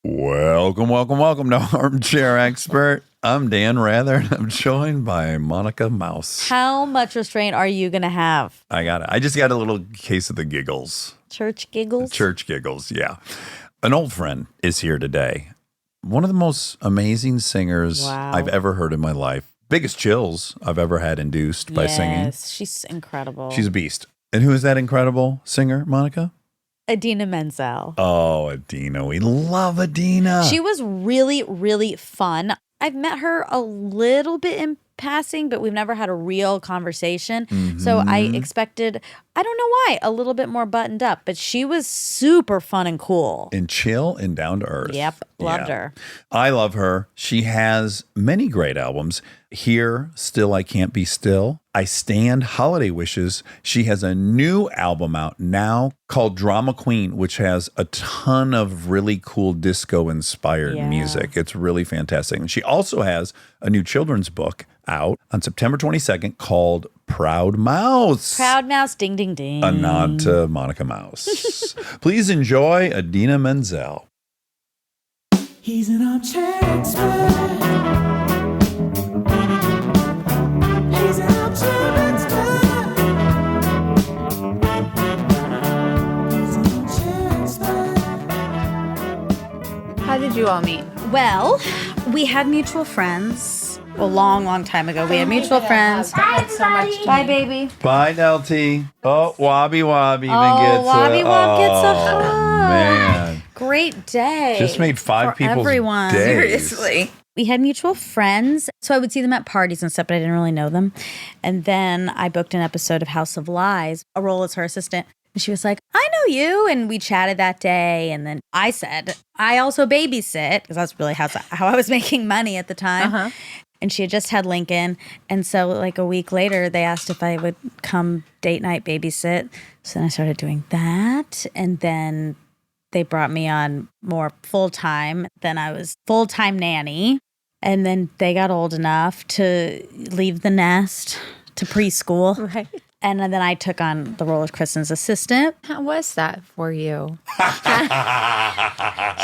Welcome to Armchair Expert. I'm Dan Rather, and I'm joined by Monica Mouse. How much restraint are you going to have? I got it. I just got a little case of the giggles. Church giggles? Church giggles, yeah. An old friend is here today. One of the most amazing singers I've ever heard in my life. Biggest chills I've ever had induced by singing. Yes, she's incredible. She's a beast. And who is that incredible singer, Monica? Idina Menzel. Oh, Idina. We love Idina. She was really, really fun. I've met her a little bit in passing, but we've never had a real conversation. So I expected, I don't know why, a little bit more buttoned up, but she was super fun and cool. And chill and down to earth. Yep, loved her. I love her. She has many great albums. Here, Still I Can't Be Still. I Stand, Holiday Wishes. She has a new album out now called Drama Queen, which has a ton of really cool disco-inspired music. It's really fantastic. And she also has a new children's book out on September 22nd called Proud Mouse. Proud Mouse, ding, ding, ding. A nod to Monica Mouse. Please enjoy Idina Menzel. He's an armchair expert. He's an armchair expert. He's an armchair expert. How did you all meet? Well, we had mutual friends. A long, long time ago. We had mutual friends. Bye, baby. Bye, Delty. Oh, Wobby Wob even gets Wobby Wob gets a hug. Man. Great day. Just made five for people's everyone. days. Seriously. We had mutual friends, so I would see them at parties and stuff, but I didn't really know them. And then I booked an episode of House of Lies, a role as her assistant. And she was like, I know you. And we chatted that day. And then I said, I also babysit, because that's really how I was making money at the time. And she had just had Lincoln. And so like a week later, they asked if I would come date night babysit. So then I started doing that. And then they brought me on more full-time. Then I was full-time nanny. And then they got old enough to leave the nest to preschool. Right. And then I took on the role of Kristen's assistant. How was that for you?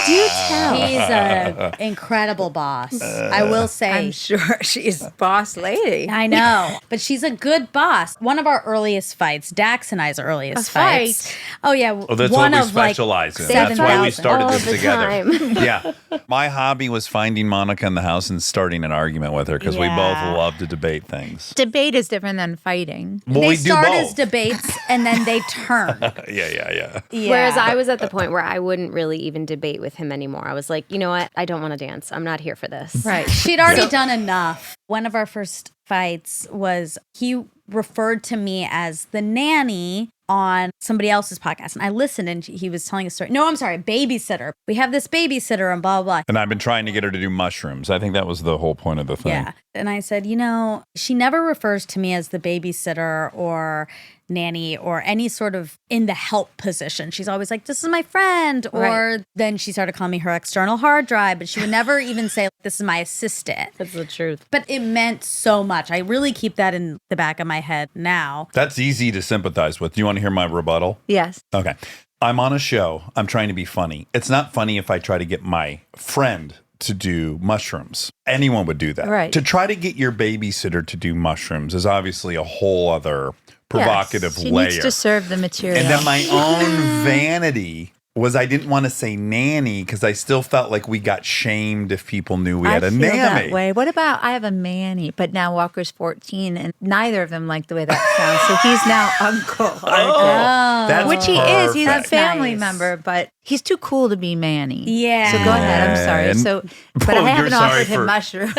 Do tell. He's an incredible boss. I will say. I'm sure she's boss lady. I know. But she's a good boss. One of our earliest fights, Dax and I's earliest fights. Oh, yeah. Oh, that's one what we of like specialize in. That's why we 7,000. started this together. time. Yeah. My hobby was finding Monica in the house and starting an argument with her because we both love to debate things. Debate is different than fighting. Well, They we do start both. as debates and then they turn. Yeah. Whereas I was at the point where I wouldn't really even debate with him anymore. I was like, you know what? I don't want to dance. I'm not here for this. Right. She'd already done enough. One of our first fights was he referred to me as the nanny on somebody else's podcast. And I listened and he was telling a story. No, I'm sorry, babysitter. We have this babysitter and blah, blah, blah. And I've been trying to get her to do mushrooms. I think that was the whole point of the thing. Yeah. And I said, she never refers to me as the babysitter or nanny or any sort of in the help position. She's always like, this is my friend. Or then she started calling me her external hard drive, but she would never even say, this is my assistant. That's the truth. But it meant so much. I really keep that in the back of my head now. That's easy to sympathize with. Do you want to hear my rebuttal? Yes. Okay. I'm on a show. I'm trying to be funny. It's not funny if I try to get my friend to do mushrooms. Anyone would do that. Right. To try to get your babysitter to do mushrooms is obviously a whole other provocative She layer. needs to serve the material. And then my own vanity was I didn't want to say nanny because I still felt like we got shamed if people knew we had a I feel nanny. that way. What about I have a Manny, but now Walker's 14, and neither of them like the way that sounds. So he's now Uncle. That's Which he is. He's a perfect. family Nice. member, but he's too cool to be Manny. Yeah. So go ahead. I'm sorry. And- So, but I you're haven't sorry offered him for- mushrooms.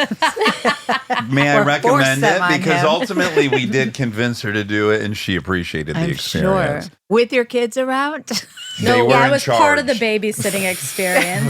May I Or recommend force them it? on Because him. ultimately we did convince her to do it and she appreciated the I'm experience. sure. With your kids around? They were I in was part of the charge. babysitting experience.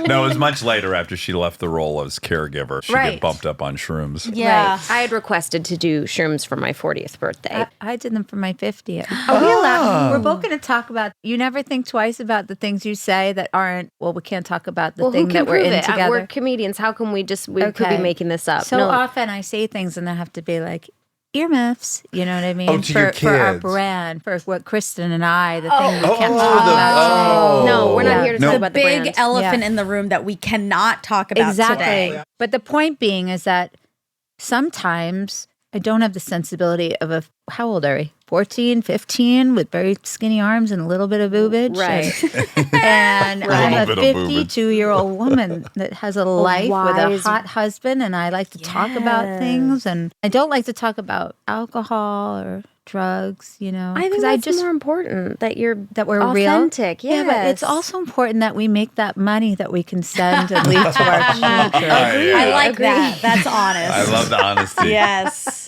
No, it was much later after she left the role as caregiver. She Right. get bumped up on shrooms. Yeah. Right. I had requested to do shrooms for my 40th birthday. I did them for my 50th. Are we allowed? We're both going to talk about, you never think twice about the things you say that aren't, well, we can't talk about the Well, thing who that can we're prove in it? We're together. comedians. How can we could be Okay. making this up? So No. often I say things and I have to be like, earmuffs. You know what I mean? Oh, to your for our kids. brand, for what Kristen and I, the thing we can't talk the- about. oh. No, we're not here to No. talk The about the big brand. elephant Yeah. in the room that we cannot talk about Exactly. today. But the point being is that sometimes I don't have the sensibility of how old are we? 14, 15 with very skinny arms and a little bit of boobage. Right. And Right. I'm A a little bit of boobage. 52-year-old woman that has a life with a wise- hot husband, and I like to talk about things, and I don't like to talk about alcohol or drugs, you know. I think 'cause that's more important that you're that we're authentic. real. Yeah, but it's yes. also important that we make that money that we can send and leave to our children. I like Agree. that. That's honest. I love the honesty. Yes.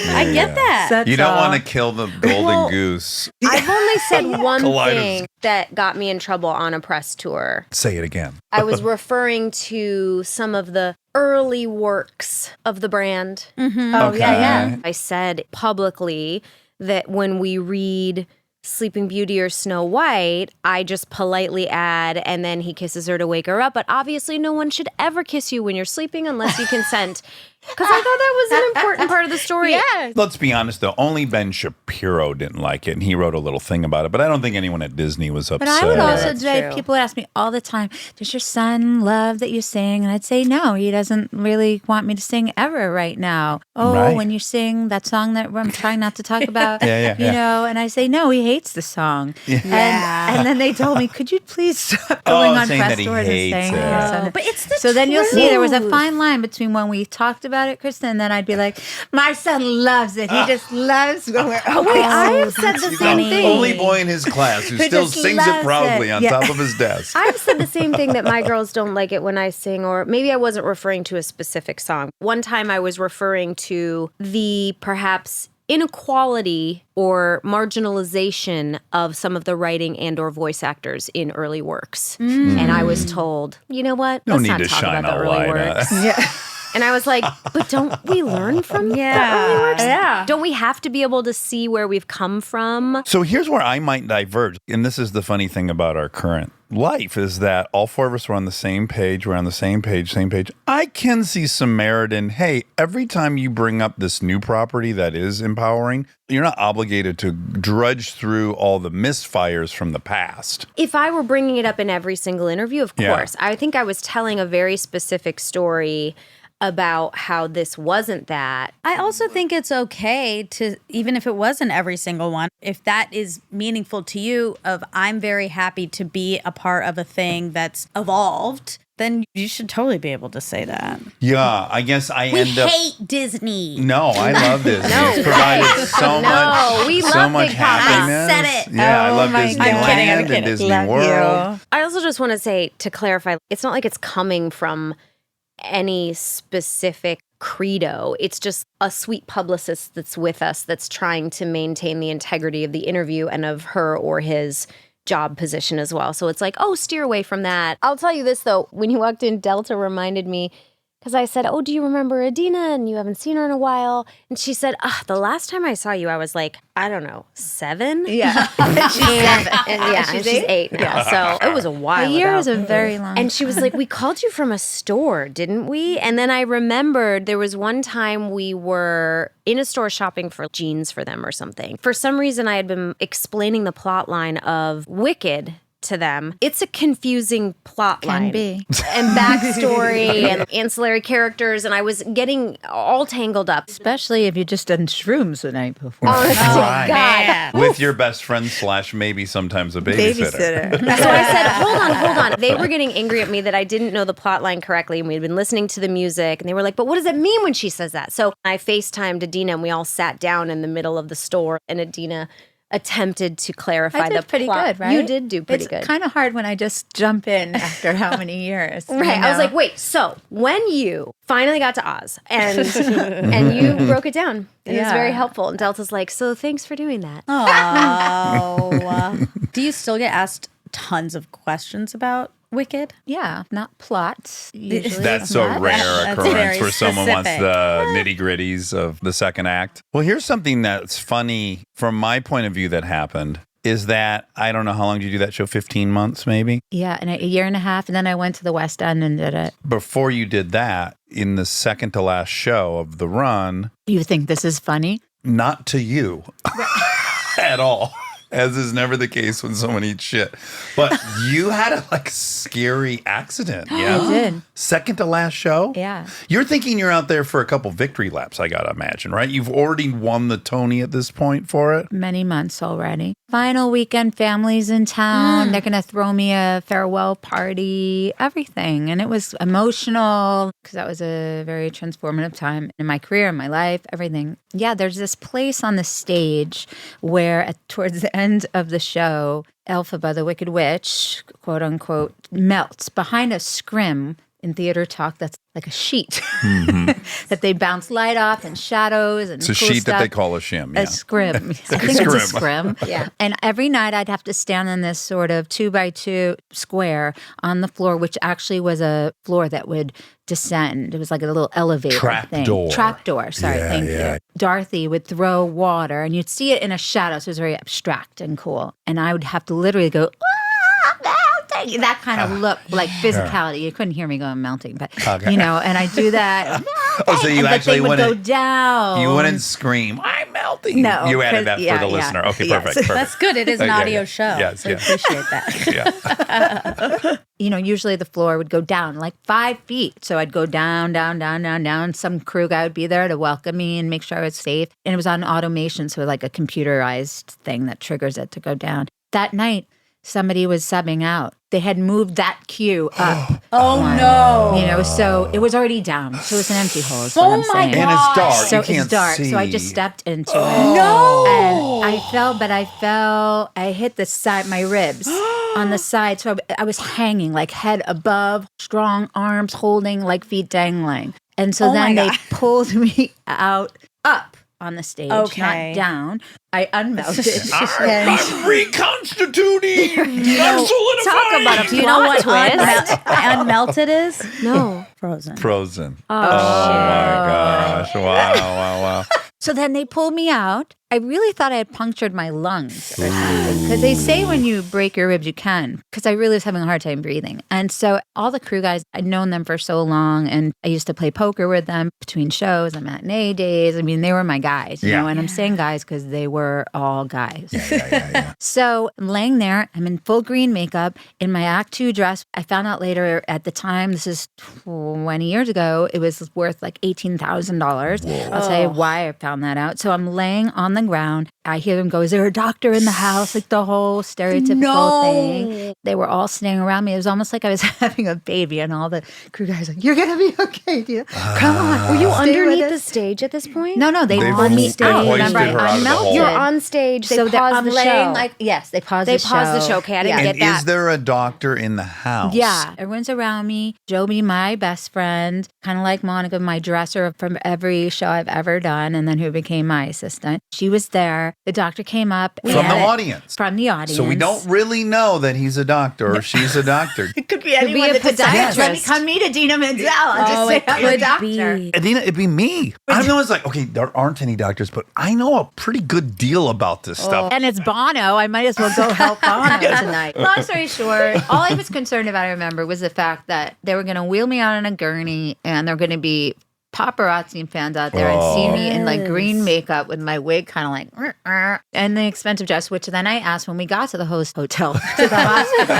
I get that. That's You don't all. want to kill the golden goose. I've only said one Kaleidoscope. thing that got me in trouble on a press tour. Say it again. I was referring to some of the early works of the brand. Oh, Okay. yeah. I said publicly that when we read Sleeping Beauty or Snow White, I just politely add, and then he kisses her to wake her up. But obviously, no one should ever kiss you when you're sleeping unless you consent. Because I thought that was an important part of the story. Yes. Let's be honest, though. Only Ben Shapiro didn't like it, and he wrote a little thing about it. But I don't think anyone at Disney was upset. But I would also That's say, true. people would ask me all the time, does your son love that you sing? And I'd say, no, he doesn't really want me to sing ever right now. Oh, Right. when you sing that song that I'm trying not to talk about, Yeah, you know, and I say, no, he hates the song. Yeah. And then they told me, could you please stop going on saying press that he tours and hates saying it. this? Oh, And- but it's the so then you'll see there was a truth. fine line between when we talked about it, Kristen, and then I'd be like, my son loves it. He just loves when we're Wait, I have said the He's same the thing. only boy in his class who Who still just sings it loves proudly it. on Yeah. top of his desk. I've said the same thing that my girls don't like it when I sing, or maybe I wasn't referring to a specific song. One time I was referring to the perhaps inequality or marginalization of some of the writing and or voice actors in early works. And I was told, you know what? No Let's need not to talk shine about the a early light. works. And I was like, but don't we learn from the early works? Yeah. Don't we have to be able to see where we've come from? So here's where I might diverge. And this is the funny thing about our current life is that all four of us were on the same page. We're on the same page. I can see some merit in, hey, every time you bring up this new property that is empowering, you're not obligated to drudge through all the misfires from the past. If I were bringing it up in every single interview, of Yeah. course. I think I was telling a very specific story about how this wasn't that. I also think it's okay to, even if it wasn't every single one, if that is meaningful to you, of I'm very happy to be a part of a thing that's evolved, then you should totally be able to say that. Yeah, I guess I We end up. hate Disney. No, I love Disney. No It's provided so No, much, we so love much Big Papa. happiness. I said it. Yeah, I Oh love my Disneyland God. I'm and kidding. Disney Love World. you. I also just want to say, to clarify, it's not like it's coming from any specific credo. It's just a sweet publicist that's with us that's trying to maintain the integrity of the interview and of her or his job position as well. So it's like, oh, steer away from that. I'll tell you this, though. When you walked in, Delta reminded me, because I said, oh, do you remember Idina? And you haven't seen her in a while. And she said, the last time I saw you, I was like, I don't know, 7? Yeah. And she's 8 now. So it was a while A year ago. is a very long And she was like, we called you from a store, didn't we? And then I remembered there was one time we were in a store shopping for jeans for them or something. For some reason, I had been explaining the plot line of Wicked to them. It's a confusing plot line. Can be. And backstory and ancillary characters. And I was getting all tangled up. Especially if you just done shrooms the night before. Oh, Right. God. With your best friend / maybe sometimes a babysitter. So I said, hold on. They were getting angry at me that I didn't know the plot line correctly, and we had been listening to the music, and they were like, but what does it mean when she says that? So I FaceTimed Idina, and we all sat down in the middle of the store, and Idina attempted to clarify I did the pretty plot. good, right? You did do pretty It's good. kind of hard when I just jump in after how many years. you Right. I was know? like, wait, so when you finally got to Oz and and you broke it down, it was Yeah. very helpful. And Delta's like, so thanks for doing that. Oh. Do you still get asked tons of questions about Wicked? yeah, not plots. Usually. That's so Not- rare That's occurrence very where someone wants specific. the nitty gritties of the second act. Well, here's something that's funny from my point of view that happened is that I don't know how long did you do that show? 15 months maybe? Yeah, and a year and a half, and then I went to the West End and did it. Before you did that, in the second to last show of the run, You think this is funny? not to you at all. As is never the case when someone eats shit. But you had a scary accident. Yeah. I did. Second to last show? Yeah. You're thinking you're out there for a couple victory laps, I gotta imagine, right? You've already won the Tony at this point for it. Many months already. Final weekend, family's in town. They're going to throw me a farewell party, everything. And it was emotional because that was a very transformative time in my career, in my life, everything. Yeah, there's this place on the stage where towards the end of the show, Elphaba, the Wicked Witch, quote unquote, melts behind a scrim in theater talk that's like a sheet that they bounce light off and shadows and It's a cool sheet stuff. that they call a shim. A Yeah. scrim. I a think it's a scrim. scrim. Yeah. And every night I'd have to stand in this sort of 2x2 square on the floor, which actually was a floor that would descend. It was like a little elevator thing. Trapdoor. Trapdoor. Sorry, Yeah, thank yeah. you. Dorothy would throw water and you'd see it in a shadow. So it was very abstract and cool. And I would have to literally go, melting. That kind of look, like physicality. You couldn't hear me going melting, but Okay. and I do that. Oh, so you and actually they would went go in- down. You wouldn't scream, I'm melting. No, You added that 'cause- for the yeah, listener. yeah. Okay, Yes. perfect. That's good. It is an Yeah, audio yeah. show. Yes, so I yeah. appreciate that. Yeah. Usually the floor would go down like 5 feet. So I'd go down, down, down, down, down. Some crew guy would be there to welcome me and make sure I was safe. And it was on automation. So like a computerized thing that triggers it to go down. That night, somebody was subbing out. They had moved that queue up. Oh, no. So it was already down. So it's an empty hole. Is what I'm Oh, my saying. And it's dark. So you can't it's dark. see. So I just stepped into it. No. And I fell, I hit the side, my ribs on the side. So I was hanging like head above, strong arms holding, like feet dangling. And so Oh my then they God. pulled me up on the stage, Okay. not down. I unmelted. I'm reconstituting. I'm solidifying. Talk about a Do you know what twist. unmelted is? No. Frozen. Frozen. Oh, Oh my gosh. Wow. So then they pulled me out. I really thought I had punctured my lungs or something. Because they say when you break your ribs, you can. Because I really was having a hard time breathing. And so all the crew guys, I'd known them for so long. And I used to play poker with them between shows and matinee days. I mean, they were my guys, you Yeah. know. And I'm saying guys because they were all guys. Yeah. So I'm laying there, I'm in full green makeup, in my Act 2 dress. I found out later at the time, this is 20 years ago, it was worth like $18,000. I'll tell you why I found that out. So I'm laying on the ground. I hear them go, is there a doctor in the house? Like the whole stereotypical thing. They were all standing around me. It was almost like I was having a baby and all the crew guys like, you're going to be okay, Dina. Come on. Were you stay underneath with the us." stage at this point? No, they They've pulled me hoisted out. her Remember, out of the I hole. melted. You're on stage. They So paused I'm the laying show. like, yes, they paused They the show. paused the show. Okay, I didn't Yeah. get that. Is there a doctor in the house? Yeah, everyone's around me. Joby, my best friend, kind of like Monica, my dresser from every show I've ever done, and then who became my assistant. She was there. The doctor came up. From the audience. From the audience. So we don't really know that he's a doctor or she's a doctor. It could be be anyone a that decides, let me podiatrist. come meet Idina Menzel. I'll just say I'm a doctor. Adina, it'd be me. I'm always like, okay, there aren't any doctors, but I know a pretty good deal about this stuff. And it's Bono. I might as well go help Bono tonight. Long story short, all I was concerned about, I remember, was the fact that they were going to wheel me out on a gurney and there were going to be paparazzi and fans out there and see me in like green makeup with my wig kind of like and the expensive dress, which then I asked when we got to the host hotel to the hospital.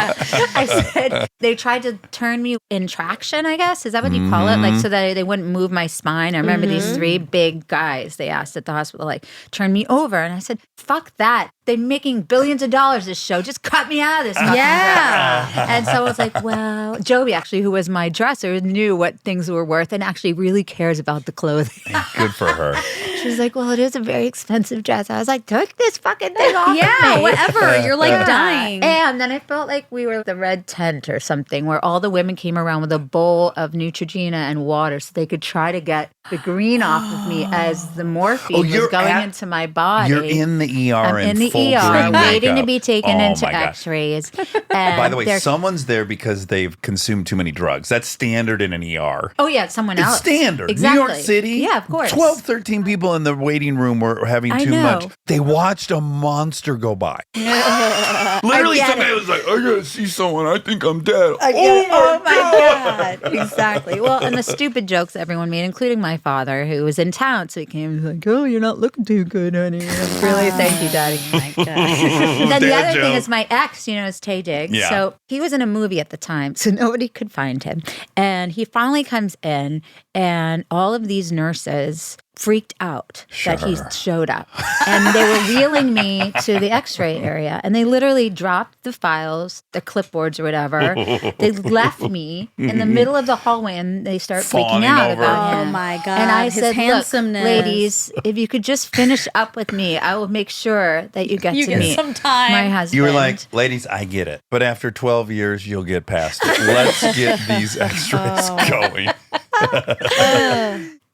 I said they tried to turn me in traction, I guess. Is that what you call it? Like so that they wouldn't move my spine. I remember these three big guys they asked at the hospital, like, turn me over. And I said, fuck that. They're making billions of dollars this show. Just cut me out of this fucking dress. And so I was like, well, Joby actually, who was my dresser, knew what things were worth and actually really cares about the clothing. Good for her. She was like, well, it is a very expensive dress. I was like, take this fucking thing off of me. whatever. You're like Yeah. dying. And then I felt like we were the red tent or something where all the women came around with a bowl of Neutrogena and water so they could try to get the green off of me as the morphine was you're going at- into my body. You're in the ER I'm in the full ER green waiting to makeup. be taken Oh into my gosh. x-rays. By the way, they're- someone's there because they've consumed too many drugs. That's standard in an ER. Oh, yeah, someone It's else. standard. Exactly. New York City. Yeah, of course. 12, 13 people people in the waiting room were having I too know. much. They watched a monster go by. Literally, some guy was like, I gotta see someone. I think I'm dead. Oh my God. Exactly. Well, and the stupid jokes everyone made, including my father, who was in town. So he came and was like, oh, you're not looking too good, honey. Really, thank you, Daddy. Oh my God. Then the Dad other thing joke. is my ex, is Tay Diggs. Yeah. So he was in a movie at the time, so nobody could find him. And he finally comes in, and all of these nurses freaked out that he Sure. showed up. And they were wheeling me to the x-ray area. And they literally dropped the files, the clipboards or whatever. They left me in the middle of the hallway and they start freaking Fawning out over. about Oh him. my God. And I his said, look, handsomeness. ladies, if you could just finish up with me, I will make sure that you get You to get meet some time. my husband. You were like, ladies, I get it. But after 12 years, you'll get past it. Let's get these x-rays going.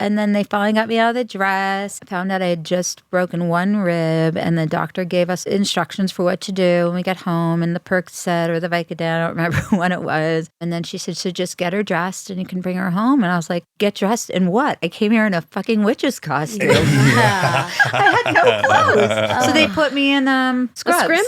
And then they finally got me out of the dress. Found out I had just broken one rib, and the doctor gave us instructions for what to do when we got home. And the Percocet or the Vicodin, I don't remember what it was. And then she said, so just get her dressed and you can bring her home. And I was like, get dressed in what? I came here in a fucking witch's costume. Yeah. I had no clothes. So they put me in scrubs. scrim?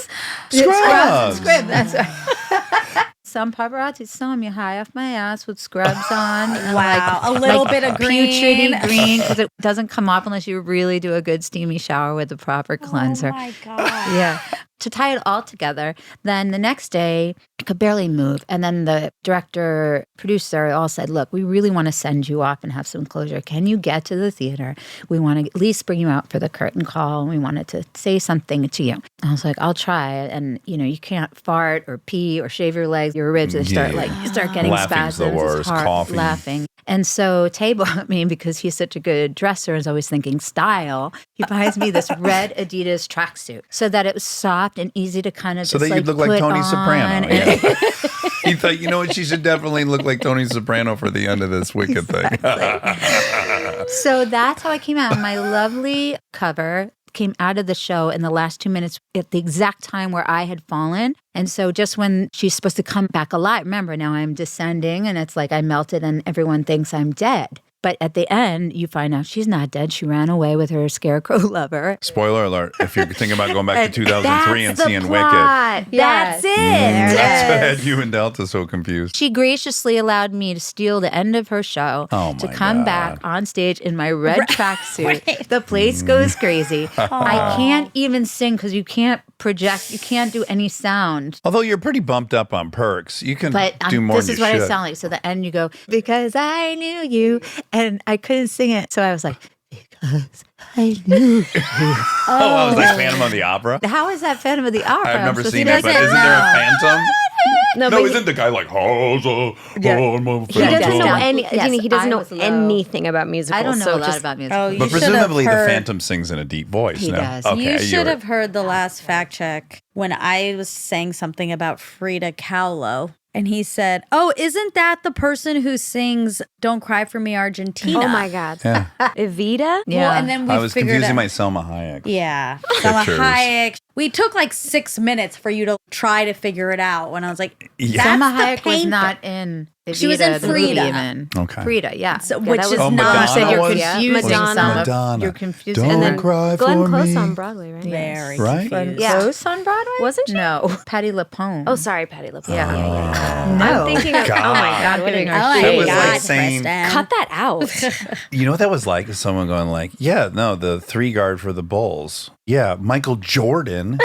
Scrubs. Scrub, that's right. Some paparazzi saw me high off my ass with scrubs on. And Wow. A little bit of green. Putridy green, because it doesn't come off unless you really do a good steamy shower with the proper cleanser. Oh my God. Yeah. To tie it all together, then the next day, I could barely move. And then the director, producer all said, look, we really want to send you off and have some closure. Can you get to the theater? We want to at least bring you out for the curtain call. And we wanted to say something to you. I was like, I'll try it. And, you can't fart or pee or shave your legs, your ribs. They start you start getting Laughing's the spasms. It's worst, hard, coughing. laughing. And so Tay bought me, because he's such a good dresser and is always thinking style, he buys me this red Adidas tracksuit so that it was soft and easy to kind of So just that you'd look like put Tony on. Soprano. And- Yeah. You thought, you know what, she should definitely look like Tony Soprano for the end of this Wicked thing. So that's how I came out. My lovely cover came out of the show in the last 2 minutes at the exact time where I had fallen. And so just when she's supposed to come back alive, remember now I'm descending and it's like I melted and everyone thinks I'm dead. But at the end, you find out she's not dead. She ran away with her scarecrow lover. Spoiler alert, if you're thinking about going back to 2003 and That's the seeing Wicked. plot. That's it. That's what had you and Delta so confused. She graciously allowed me to steal the end of her show Oh to my come God. back on stage in my red tracksuit. The place goes crazy. I can't even sing because you can't project. You can't do any sound. Although you're pretty bumped up on perks. You can But do more this than is you what should. I sound like. So the end you go, because I knew you. And I couldn't sing it. So I was like, because I knew you. Oh, I was like Phantom of the Opera. How is that Phantom of the Opera? I've never I'm supposed seen to it, be but like, isn't there a phantom? No, No, but isn't the guy like, oh, so, Yeah. oh, I'm a he Yeah, doesn't phantom? know yeah. any. Yes, He doesn't I know was low. anything about musicals. I don't know so a lot just, about music. Oh, you But should have presumably the heard- phantom sings in a deep voice. He no? does. Okay, You should were- have heard the last fact check when I was saying something about Frida Kahlo. And he said, oh, isn't that the person who sings Don't Cry for Me, Argentina? Oh my God. Yeah. Evita? Yeah. Well, and then we I was figured confusing out. my Selma Hayek. Yeah. Selma Pictures. Hayek. We took like 6 minutes for you to try to figure it out when I was like, Yeah. Selma that's the Hayek was painter. not in She was in Evita, the movie Frida. even. Okay. Frida, yeah. So, Yeah, which that is was- Oh, not. Madonna You said you're was- confusing Madonna. Selma. Madonna. You're confusing Don't her. And then cry Glenn for Close me. on Broadway, right? Very Right? confused. Yeah. Close on Broadway? Wasn't she? No. Patty LaPone. Oh, sorry, Patty LaPone. Yeah. No. I'm thinking of. God. Oh my God! Not what giving an- her Oh shit. my That was God, like saying- Kristen. Cut that out. You know what that was like? Is someone going like, yeah, no, the 3-guard for the Bulls. Yeah, Michael Jordan.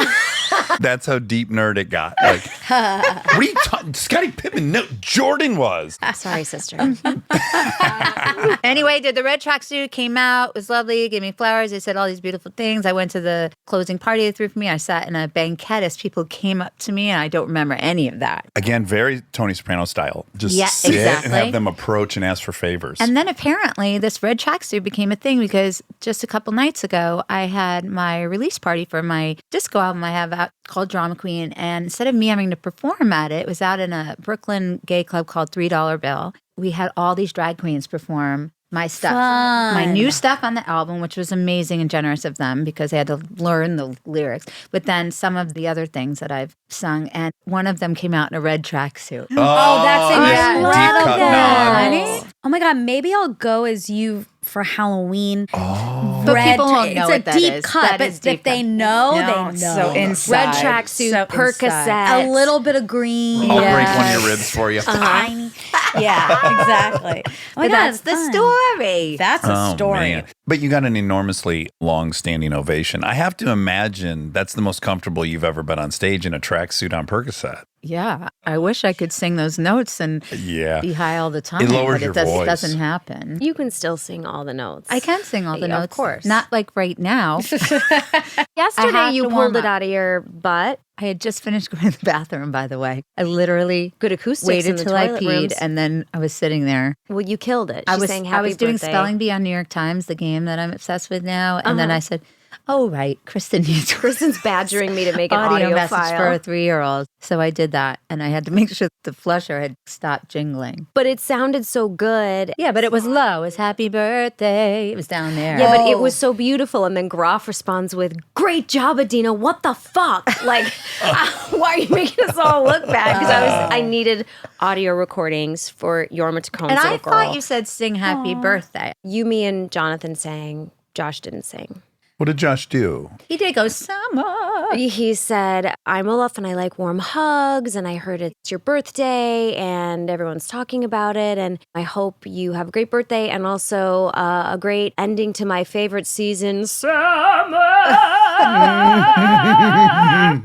That's how deep nerd it got. Like, what are you talking? Scottie Pippen, no, Jordan was. Sorry, sister. Anyway, did the red tracksuit, came out, was lovely, gave me flowers. They said all these beautiful things. I went to the closing party they threw for me. I sat in a banquet as people came up to me, and I don't remember any of that. Again, very Tony Soprano style. Just Yeah, sit exactly. and have them approach and ask for favors. And then apparently this red tracksuit became a thing because just a couple nights ago, I had my release party for my disco album I have out called Drama Queen. And instead of me having to perform at it, it was out in a Brooklyn gay club called $3 Bill. We had all these drag queens perform my stuff, my Fun. new stuff on the album, which was amazing and generous of them because they had to learn the lyrics. But then some of the other things that I've sung, and one of them came out in a red tracksuit. Oh, that's yeah. incredible. Deep cut nod. Oh my God, maybe I'll go as you for Halloween. Oh. But red. people won't know it's what a that deep is. cut, That but is deep if they cut. know, No, they it's know. so inside. Red tracksuit, So Percocet. A little bit of green. I'll break one of your ribs for you. Tiny. Yeah, exactly. Oh my But God, that's it's the fun. story. That's a Oh, story. man. But you got an enormously long-standing ovation. I have to imagine that's the most comfortable you've ever been on stage in a tracksuit on Percocet. Yeah. I wish I could sing those notes and Yeah. be high all the time. It lowers but your it voice. doesn't happen. You can still sing all the notes. I can sing all the Yeah, notes. of course. Not like right now. Yesterday, have you to warm pulled it up. out of your butt. I had just finished going to the bathroom, by the way. I literally Good acoustics in waited the till I toilet peed, rooms. and then I was sitting there. Well, you killed it. I She was sang I happy was doing birthday. spelling bee on New York Times, the game that I'm obsessed with now, and then Uh-huh. I said, "Oh right, Kristen needs Kristen's badgering me to make an audio message file. for a 3-year-old." So I did that, and I had to make sure the flusher had stopped jingling. But it sounded so good. Yeah, but it was low. It was "Happy Birthday." It was down there. Yeah, but it was so beautiful. And then Groff responds with, "Great job, Idina. What the fuck? Like, why are you making us all look bad?" Because I needed audio recordings for Yorma Tacone's and I little girl. thought you said "Sing Happy Birthday." You, me, and Jonathan sang. Josh didn't sing. What did Josh do? He did go "Summer." He said, "I'm Olaf and I like warm hugs, and I heard it's your birthday and everyone's talking about it, and I hope you have a great birthday and also a great ending to my favorite season, summer."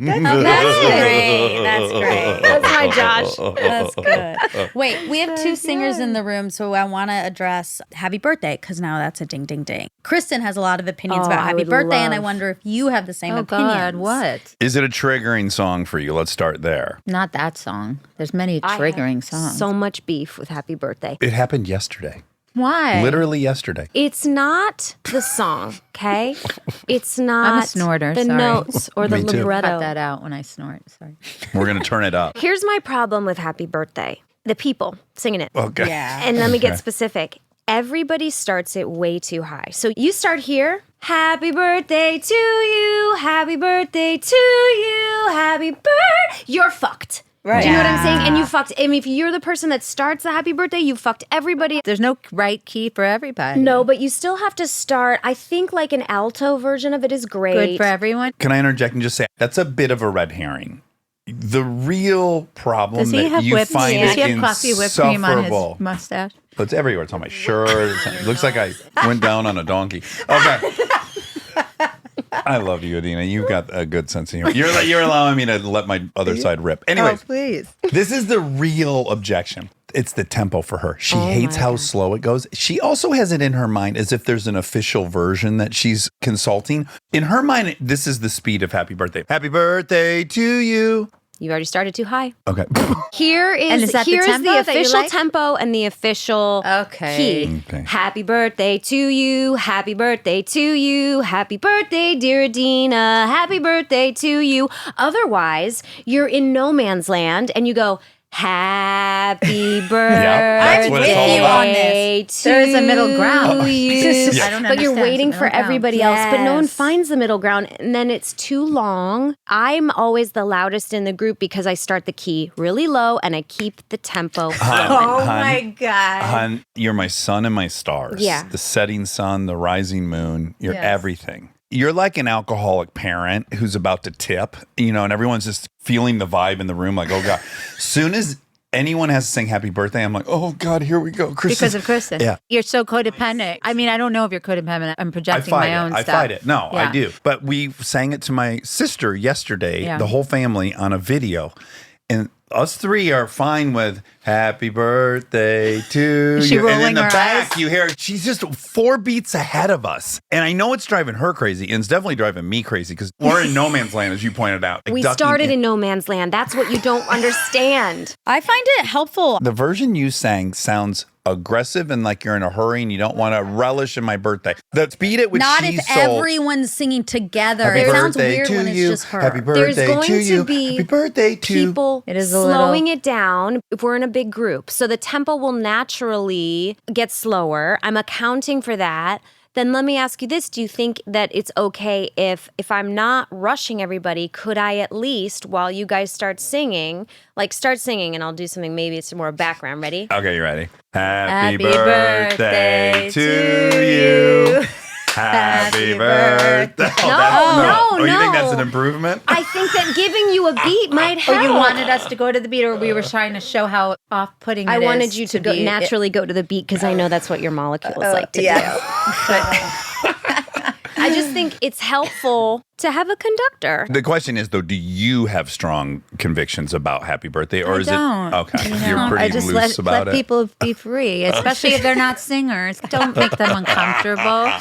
That's great. That's great. That's my Josh. That's good. Wait, we have two singers in the room, so I want to address happy birthday because now that's a ding, ding, ding. Kristen has a lot of opinions Oh, about I happy would birthday, and I love- wonder if you have the same Oh opinions. God, what? Is it a triggering song for you? Let's start there. Not that song. There's many I have triggering songs. So much beef with happy birthday. It happened yesterday. Why? Literally yesterday. It's not the song, okay? It's not snorter, the sorry. notes or the Me too. libretto. Cut that out when I snort. Sorry. We're going to turn it up. Here's my problem with happy birthday. The people singing it. Okay. Yeah. And let me get Okay. specific. Everybody starts it way too high. So you start here. Happy birthday to you. Happy birthday to you. Happy birthday. You're fucked. Right. Do you know what I'm saying? And you fucked. I mean, if you're the person that starts the happy birthday, you fucked everybody. There's no right key for everybody. No, but you still have to start. I think like an alto version of it is great. Good for everyone. Can I interject and just say that's a bit of a red herring? The real problem Does he that have you whipped? find Does it he have coffee whipped cream on insufferable. his mustache? It's everywhere. It's on my shirt. It looks like I went down on a donkey. Okay. I love you, Idina. You've got a good sense of humor. You're allowing me to let my other side rip. Anyway, please. this is the real objection. It's the tempo for her. She hates how slow it goes. She also has it in her mind as if there's an official version that she's consulting. In her mind, this is the speed of happy birthday. Happy birthday to you. You already started too high. Okay. Here is, And is that the here is tempo the that you official like? tempo and the official Okay. key. Okay. Happy birthday to you. Happy birthday to you. Happy birthday, dear Idina. Happy birthday to you. Otherwise, you're in no man's land and you go, happy birthday that's what it's all about. to There is a middle ground. you. I don't But you're understand waiting the for middle ground. everybody else, but no one Yes. finds the middle ground, and then it's too long. I'm always the loudest in the group because I start the key really low and I keep the tempo flowing. Oh my God. Hun, you're my sun and my stars. Yeah. The setting sun, the rising moon, you're Yes. everything. You're like an alcoholic parent who's about to tip, and everyone's just feeling the vibe in the room like, oh God. Soon as anyone has to sing happy birthday, I'm like, oh God, here we go. Kristen. Because of Kristen. Yeah. You're so codependent. I mean, I don't know if you're codependent. I'm I projecting fight my own it. I stuff. fight it. No, Yeah. I do. But we sang it to my sister yesterday, Yeah. the whole family on a video. And us three are fine with happy birthday to Is she you. And in rolling the her back, eyes? you hear she's just 4 beats ahead of us. And I know it's driving her crazy. And it's definitely driving me crazy because we're in no man's land, as you pointed out. Like We ducking started in no man's land. That's what you don't understand. I find it helpful. The version you sang sounds aggressive and like you're in a hurry and you don't want to relish in my birthday. The speed at which Not she if sold. everyone's singing together. Happy It sounds birthday weird to when it's you. just her. Happy There's birthday going to you. to be Happy birthday to people It is a slowing little- it down if we're in a big group. So the tempo will naturally get slower. I'm accounting for that. Then let me ask you this. Do you think that it's okay if I'm not rushing everybody, could I at least, while you guys start singing and I'll do something, maybe it's more background. Ready? Okay, you ready? Happy birthday to you. Happy birthday. No, Oh, you think that's no. an improvement? I think that giving you a beat might help. Or you wanted us to go to the beat, or we were trying to show how off-putting it I is wanted you to go be- naturally go to the beat because I know that's what your molecules like to do. I just think it's helpful to have a conductor. The question is, though, do you have strong convictions about happy birthday? Or I is don't. it okay? You know, You're pretty I just loose about let it. people be free, especially if they're not singers. Don't make them uncomfortable.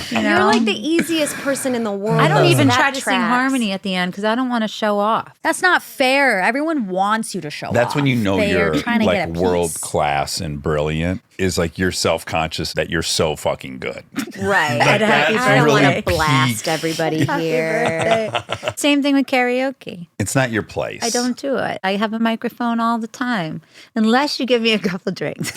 You know? You're like the easiest person in the world. I don't though, even so that try to sing tracks. harmony at the end because I don't want to show off. That's not fair. Everyone wants you to show That's off. when you know They're you're trying to like get a piece. world class and brilliant. Is like you're self-conscious that you're so fucking good. Right. that's I don't want really to blast peak. everybody here. Same thing with karaoke. It's not your place. I don't do it. I have a microphone all the time, unless you give me a couple drinks.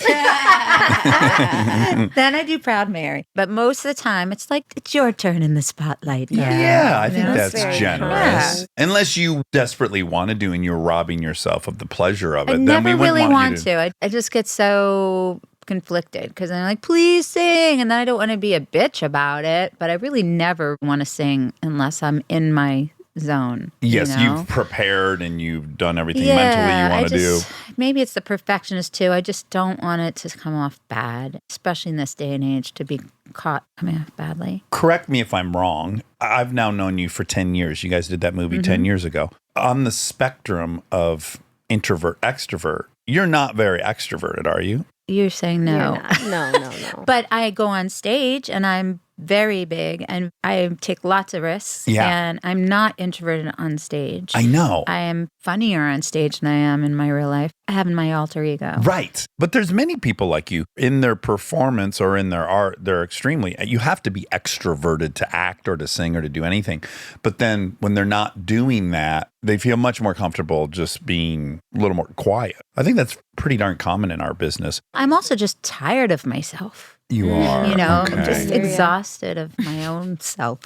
Then I do Proud Mary. But most of the time, it's like, it's your turn in the spotlight. Yeah, I think Yeah. that's That's very generous. true. Unless you desperately want to do and you're robbing yourself of the pleasure of it, I then never we wouldn't really want want you to. I just get so conflicted because I'm like, please sing. And then I don't want to be a bitch about it. But I really never want to sing unless I'm in my zone. Yes, you know? you've prepared and you've done everything mentally you want to do. Maybe it's the perfectionist too. I just don't want it to come off bad, especially in this day and age, to be caught coming off badly. Correct me if I'm wrong. I've now known you for 10 years. You guys did that movie 10 years ago. On the spectrum of introvert, extrovert, you're not very extroverted, are you? You're saying no. You're not. No. But I go on stage and I'm very big and I take lots of risks. Yeah. And I'm not introverted on stage. I know. I am funnier on stage than I am in my real life. I have my alter ego. Right. But there's many people like you in their performance or in their art. They're extremely, you have to be extroverted to act or to sing or to do anything. But then when they're not doing that, they feel much more comfortable just being a little more quiet. I think that's pretty darn common in our business. I'm also just tired of myself. You are. You know, okay. I'm just exhausted of my own self,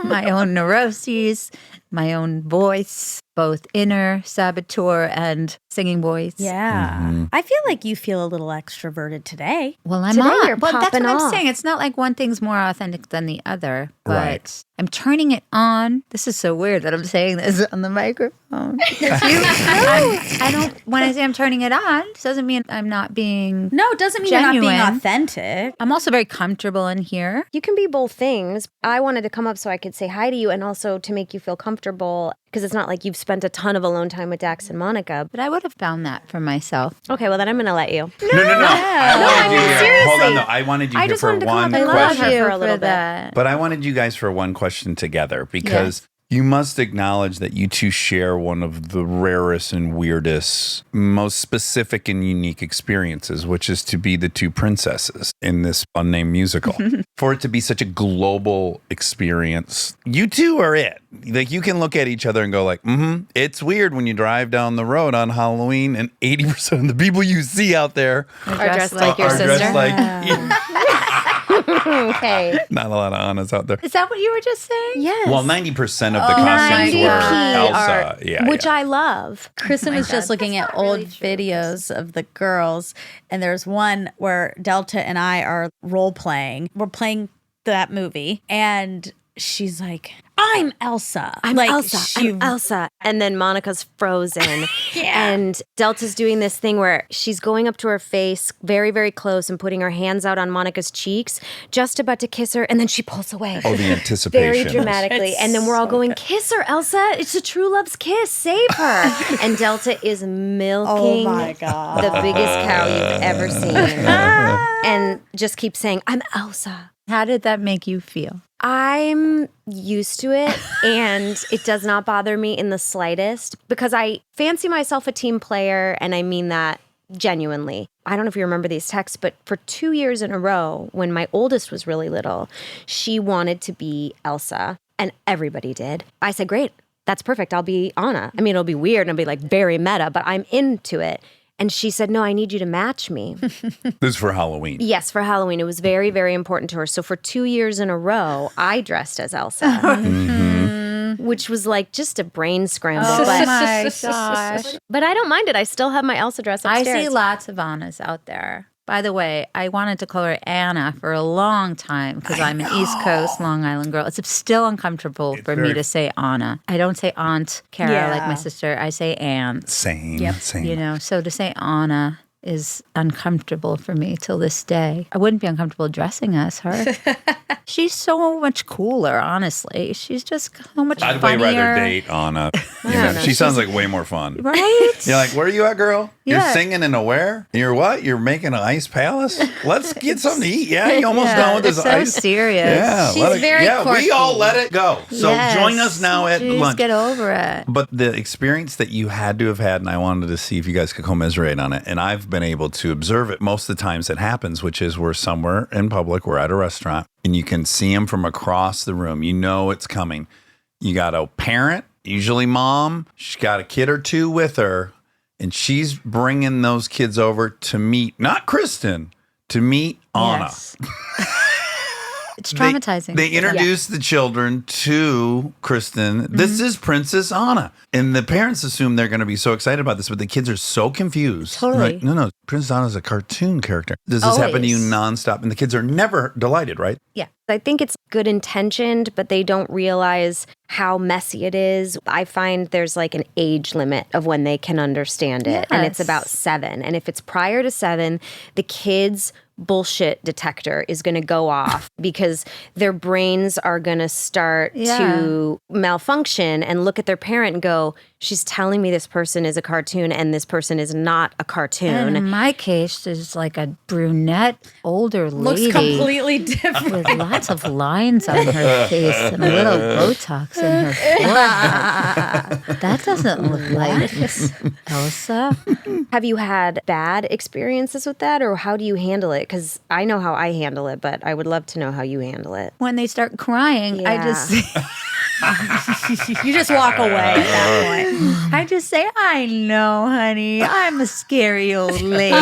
my own neuroses, my own voice, both inner saboteur and singing voice. Yeah. Mm-hmm. I feel like you feel a little extroverted today. Well, I'm Today on. you're But that's popping what I'm off. saying. It's not like one thing's more authentic than the other, but Right. I'm turning it on. This is so weird that I'm saying this on the microphone. I don't. When I say I'm turning it on, it doesn't mean I'm not being. No, it doesn't mean you're not being Genuine. authentic. I'm also very comfortable in here. You can be both things. I wanted to come up so I could say hi to you and also to make you feel comfortable because it's not like you've spent a ton of alone time with Dax and Monica. But I would have found that for myself. Okay, well then I'm going to let you. No. I wanted you here. seriously. Hold on, though. I wanted you I here just for wanted to come one up and love question. you for a little bit. that. But I wanted you guys for one question together because you must acknowledge that you two share one of the rarest and weirdest, most specific and unique experiences, which is to be the two princesses in this unnamed musical. For it to be such a global experience, you two are it. Like you can look at each other and go like, it's weird when you drive down the road on Halloween and 80% of the people you see out there Are dressed like your are sister. dressed like Okay. not a lot of Annas out there. Is that what you were just saying? Yes. Well, 90% of the costumes 90p were are, Elsa. which I love. Kristen was just God. looking That's at not really old true, videos of the girls, and there's one where Delta and I are role playing. We're playing that movie, and she's like, "I'm Elsa. I'm like, Elsa. I'm Elsa. And then Monica's frozen. And Delta's doing this thing where she's going up to her face very, very close and putting her hands out on Monica's cheeks, just about to kiss her. And then she pulls away. Oh, the anticipation. Very dramatically. It's And then we're all so going, good. kiss her, Elsa. It's a true love's kiss. Save her. And Delta is milking Oh my God. the biggest cow you've ever seen. And just keeps saying, I'm Elsa. How did that make you feel? I'm used to it and it does not bother me in the slightest because I fancy myself a team player and I mean that genuinely. I don't know if you remember these texts, but for 2 years in a row, when my oldest was really little, she wanted to be Elsa and everybody did. I said, great, that's perfect. I'll be Anna. I mean, it'll be weird and it'll be like very meta, but I'm into it. And she said, no, I need you to match me. This is for Halloween. Yes, for Halloween. It was very, very important to her. So for 2 years in a row, I dressed as Elsa, which was like just a brain scramble. Oh but, my gosh. but I don't mind it. I still have my Elsa dress I upstairs. see lots of Annas out there. By the way, I wanted to call her Anna for a long time because I'm an East Coast Long Island girl. It's still uncomfortable for me to say Anna. I don't say Aunt Kara like my sister. I say Aunt. Same. You know, so to say Anna is uncomfortable for me till this day. I wouldn't be uncomfortable addressing as her. She's so much cooler, honestly. She's just so much I'd funnier. way rather date Anna. You know, she sounds like way more fun. Right? You're like, where are you at, girl? You're Yeah. singing in a where? You're what? You're making an ice palace? Let's get something to eat. Yeah, you almost done with this it's so ice. serious. Yeah, She's let it, very yeah, we quirky. all let it go. So Yes. join us now at Jeez, lunch. get over it. But the experience that you had to have had, and I wanted to see if you guys could commiserate on it, and I've been able to observe it most of the times it happens, which is we're somewhere in public, we're at a restaurant, and you can see them from across the room. You know it's coming. You got a parent, usually mom, she's got a kid or two with her, and she's bringing those kids over to meet, not Kristen, to meet Anna. Yes. It's traumatizing. They introduce the children to Kristen. This is Princess Anna. And the parents assume they're going to be so excited about this, but the kids are so confused. Totally. Like, no, Princess Anna's a cartoon character. Does this happen to you Always. nonstop? And the kids are never delighted, right? Yeah. I think it's good intentioned, but they don't realize how messy it is. I find there's like an age limit of when they can understand it. And it's Yes. about 7. And if it's prior to 7, the kids' bullshit detector is going to go off because their brains are going to start to malfunction and look at their parent and go, she's telling me this person is a cartoon and this person is not a cartoon. And in my case, there's like a brunette, older Looks lady completely different. with lots of lines on her face and a little Botox in her forehead. That doesn't look like Elsa. Have you had bad experiences with that, or how do you handle it? Because I know how I handle it, but I would love to know how you handle it. When they start crying, I just You just walk away at that point. I just say, I know, honey. I'm a scary old lady.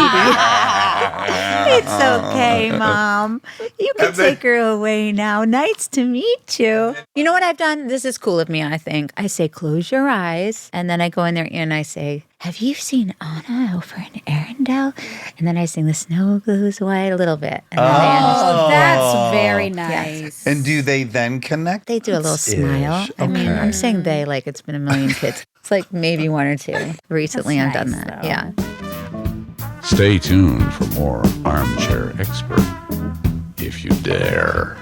It's okay, Mom. You can take her away now. Nice to meet you. You know what I've done? This is cool of me, I think. I say, close your eyes. And then I go in their ear and I say, have you seen Anna over in Arendelle? And then I sing The Snow Goes White a little bit. And then they understand. Oh, that's very nice. And do they then connect? They do a little smile. I mean, Okay. I'm saying they like it's been a million kids. It's like maybe 1 or 2. Recently I've done nice, that. though. Yeah. Stay tuned for more Armchair Expert, if you dare.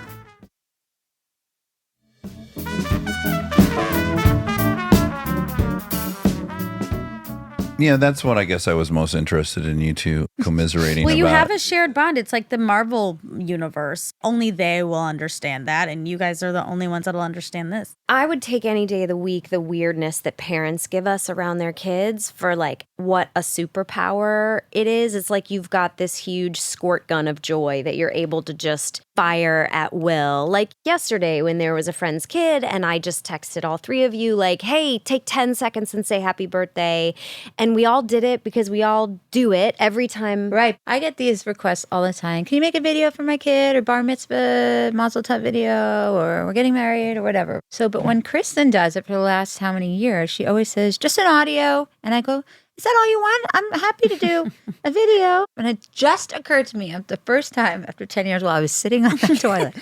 Yeah, that's what I guess I was most interested in you two commiserating Well, about. you have a shared bond. It's like the Marvel universe. Only they will understand that, and you guys are the only ones that'll understand this. I would take any day of the week the weirdness that parents give us around their kids for like what a superpower it is. It's like you've got this huge squirt gun of joy that you're able to just fire at will. Like yesterday when there was a friend's kid and I just texted all 3 of you like, hey, take 10 seconds and say happy birthday. And we all did it because we all do it every time. Right. I get these requests all the time. Can you make a video for my kid, or bar mitzvah, mazel tov video, or we're getting married, or whatever. So, but when Kristen does it for the last how many years, she always says, just an audio. And I go, is that all you want? I'm happy to do a video. And it just occurred to me the first time after 10 years while I was sitting on the toilet